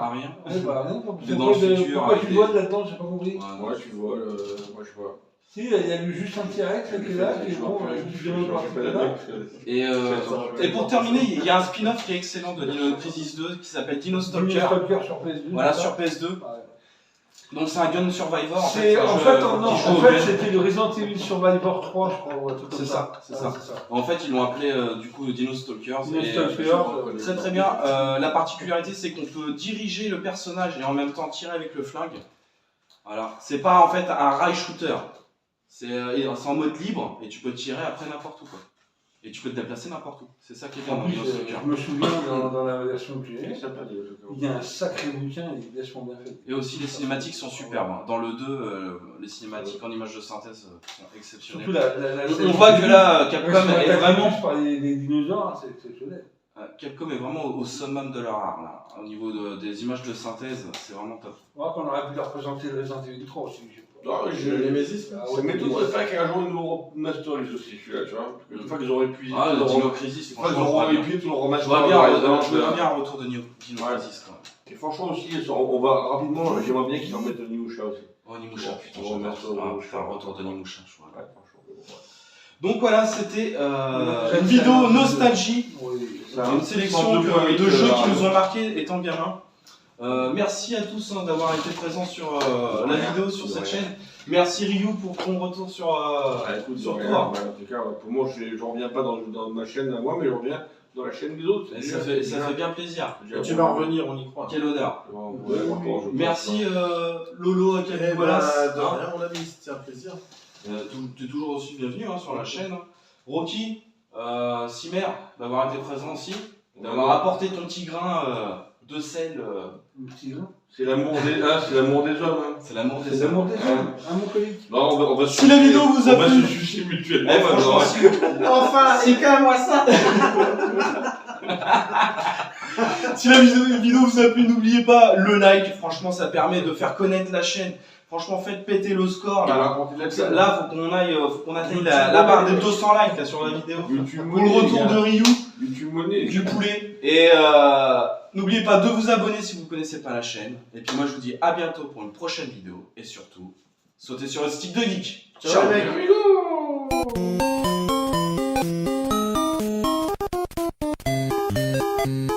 Speaker 4: Ouais, bah, rien.
Speaker 1: C'est dans le futur,
Speaker 4: Pourquoi
Speaker 1: avec
Speaker 4: tu
Speaker 1: des-
Speaker 4: voles là-dedans, j'ai pas compris.
Speaker 2: Moi, tu vois, moi je vois.
Speaker 4: Si, il y a eu juste un T-Rex qui est là, et bon, je demande pas ce là.
Speaker 1: Et pour terminer, il y a un spin-off qui est excellent de Dino Crisis 2 qui s'appelle Dino Stalker.
Speaker 4: Stalker sur PS2.
Speaker 1: Voilà,
Speaker 4: c'est ça
Speaker 1: sur PS2.
Speaker 4: Ouais.
Speaker 1: Donc, c'est un gun survivor.
Speaker 4: C'est en fait, non,
Speaker 1: qui joue
Speaker 4: en
Speaker 1: au
Speaker 4: fait,
Speaker 1: gun.
Speaker 4: c'était le Resident Evil Survivor 3, je crois, ou un truc comme
Speaker 1: C'est ça, c'est ça.
Speaker 4: c'est ça.
Speaker 1: En fait, ils l'ont appelé du coup Dino Stalkers.
Speaker 4: Dino
Speaker 1: et,
Speaker 4: Stalker,
Speaker 1: très très bien. La particularité, c'est qu'on peut diriger le personnage et en même temps tirer avec le flingue. Voilà. C'est pas en fait un rail shooter. C'est en mode libre et tu peux tirer après n'importe où quoi. Et tu peux te déplacer n'importe où. C'est ça qui est bien
Speaker 4: En
Speaker 1: dans
Speaker 4: plus,
Speaker 1: Dino Stalker.
Speaker 4: je me souviens dans la version que j'ai,
Speaker 2: C'est sympa de jeu.
Speaker 4: il y a un sacré bouquin, il est vachement bien fait.
Speaker 1: Et aussi les cinématiques sont superbes. Hein. Dans le 2, les cinématiques en images de synthèse sont exceptionnelles.
Speaker 4: Surtout la
Speaker 1: On voit que là, Capcom est vraiment
Speaker 4: par les dinosaures, hein, c'est exceptionnel.
Speaker 1: Capcom est vraiment au summum de leur art là. Au niveau des images de synthèse, c'est vraiment top.
Speaker 4: On voit qu'on aurait pu leur présenter le Resident Evil 3 aussi. Je sais pas.
Speaker 2: Non,
Speaker 3: Le Nemesis, là.
Speaker 2: Ça m'étonnerait pas qu'un jour ils nous remasterisent aussi celui-là, tu vois. Parce que une fois qu'ils auront épuisé,
Speaker 1: Ah, le
Speaker 2: tout
Speaker 1: Dino
Speaker 2: leur-
Speaker 1: Crisis,
Speaker 2: une fois qu'ils
Speaker 1: franchement,
Speaker 2: auront
Speaker 1: je vois bien.
Speaker 2: épuisé, tout leur
Speaker 1: Je
Speaker 2: remasterisé.
Speaker 1: vois bien,
Speaker 2: Ouais,
Speaker 1: je vois bien un retour de Dino Crisis quand même.
Speaker 2: Et franchement aussi, on va rapidement, j'aimerais bien qu'ils remettent Nimusha aussi.
Speaker 1: Oh, Nimoucha,
Speaker 2: Ouais,
Speaker 1: putain,
Speaker 2: on
Speaker 1: j'adore
Speaker 2: remet ça au
Speaker 1: ça. Ah,
Speaker 2: Nimoucha.
Speaker 1: putain, le retour de Nimoucha, je vois.
Speaker 2: Ouais, franchement, mais bon, ouais.
Speaker 1: Donc voilà, c'était
Speaker 4: J'aime
Speaker 1: une vidéo
Speaker 4: ça.
Speaker 1: nostalgie,
Speaker 4: Oui.
Speaker 2: Ça,
Speaker 1: une sélection de
Speaker 2: 32.8,
Speaker 1: jeux qui nous ont marqués étant gamins. Merci à tous d'avoir été présents sur la vidéo, sur cette chaîne. Merci Ryu pour ton retour sur...
Speaker 2: Ouais, écoute,
Speaker 1: sur
Speaker 2: rien,
Speaker 1: toi.
Speaker 2: bah, en tout cas, pour moi, je reviens pas dans ma chaîne à moi, mais je reviens dans la chaîne des autres.
Speaker 1: Et ça fait bien plaisir.
Speaker 3: Et tu vas revenir, on y croit.
Speaker 1: Quel honneur.
Speaker 2: Ouais, encore, je pense.
Speaker 1: Merci Lolo,
Speaker 3: Eh
Speaker 1: Camille
Speaker 3: ben,
Speaker 1: Wallace.
Speaker 3: de rien, mon ami, c'était un plaisir.
Speaker 1: Tu es toujours aussi bienvenu hein, sur la chaîne. Rocky, Simer, d'avoir été présent aussi, d'avoir apporté ton petit grain de sel.
Speaker 4: Un petit grain.
Speaker 2: C'est l'amour des hommes. Hein.
Speaker 1: C'est l'amour des
Speaker 4: C'est
Speaker 1: hommes.
Speaker 4: l'amour des hommes, un mot colique.
Speaker 2: Non, on va
Speaker 1: Si la vidéo vous a
Speaker 2: on va
Speaker 1: plu-
Speaker 2: se sucer mutuellement.
Speaker 1: Eh, franchement,
Speaker 2: maintenant.
Speaker 3: Enfin, c'est quand même moi ça.
Speaker 1: si la vidéo vous a plu, n'oubliez pas le like. Franchement, ça permet de faire connaître la chaîne. Franchement, faites péter le score. Là, là faut qu'on atteigne la barre des 200 likes là, sur la vidéo.
Speaker 2: YouTube
Speaker 1: Pour le retour de Ryu,
Speaker 2: YouTube Money.
Speaker 1: du poulet. Et n'oubliez pas de vous abonner si vous ne connaissez pas la chaîne. Et puis moi, je vous dis à bientôt pour une prochaine vidéo. Et surtout, sautez sur le stick de geek.
Speaker 3: Ciao,
Speaker 1: Ciao.
Speaker 3: les mecs.
Speaker 2: Here we go.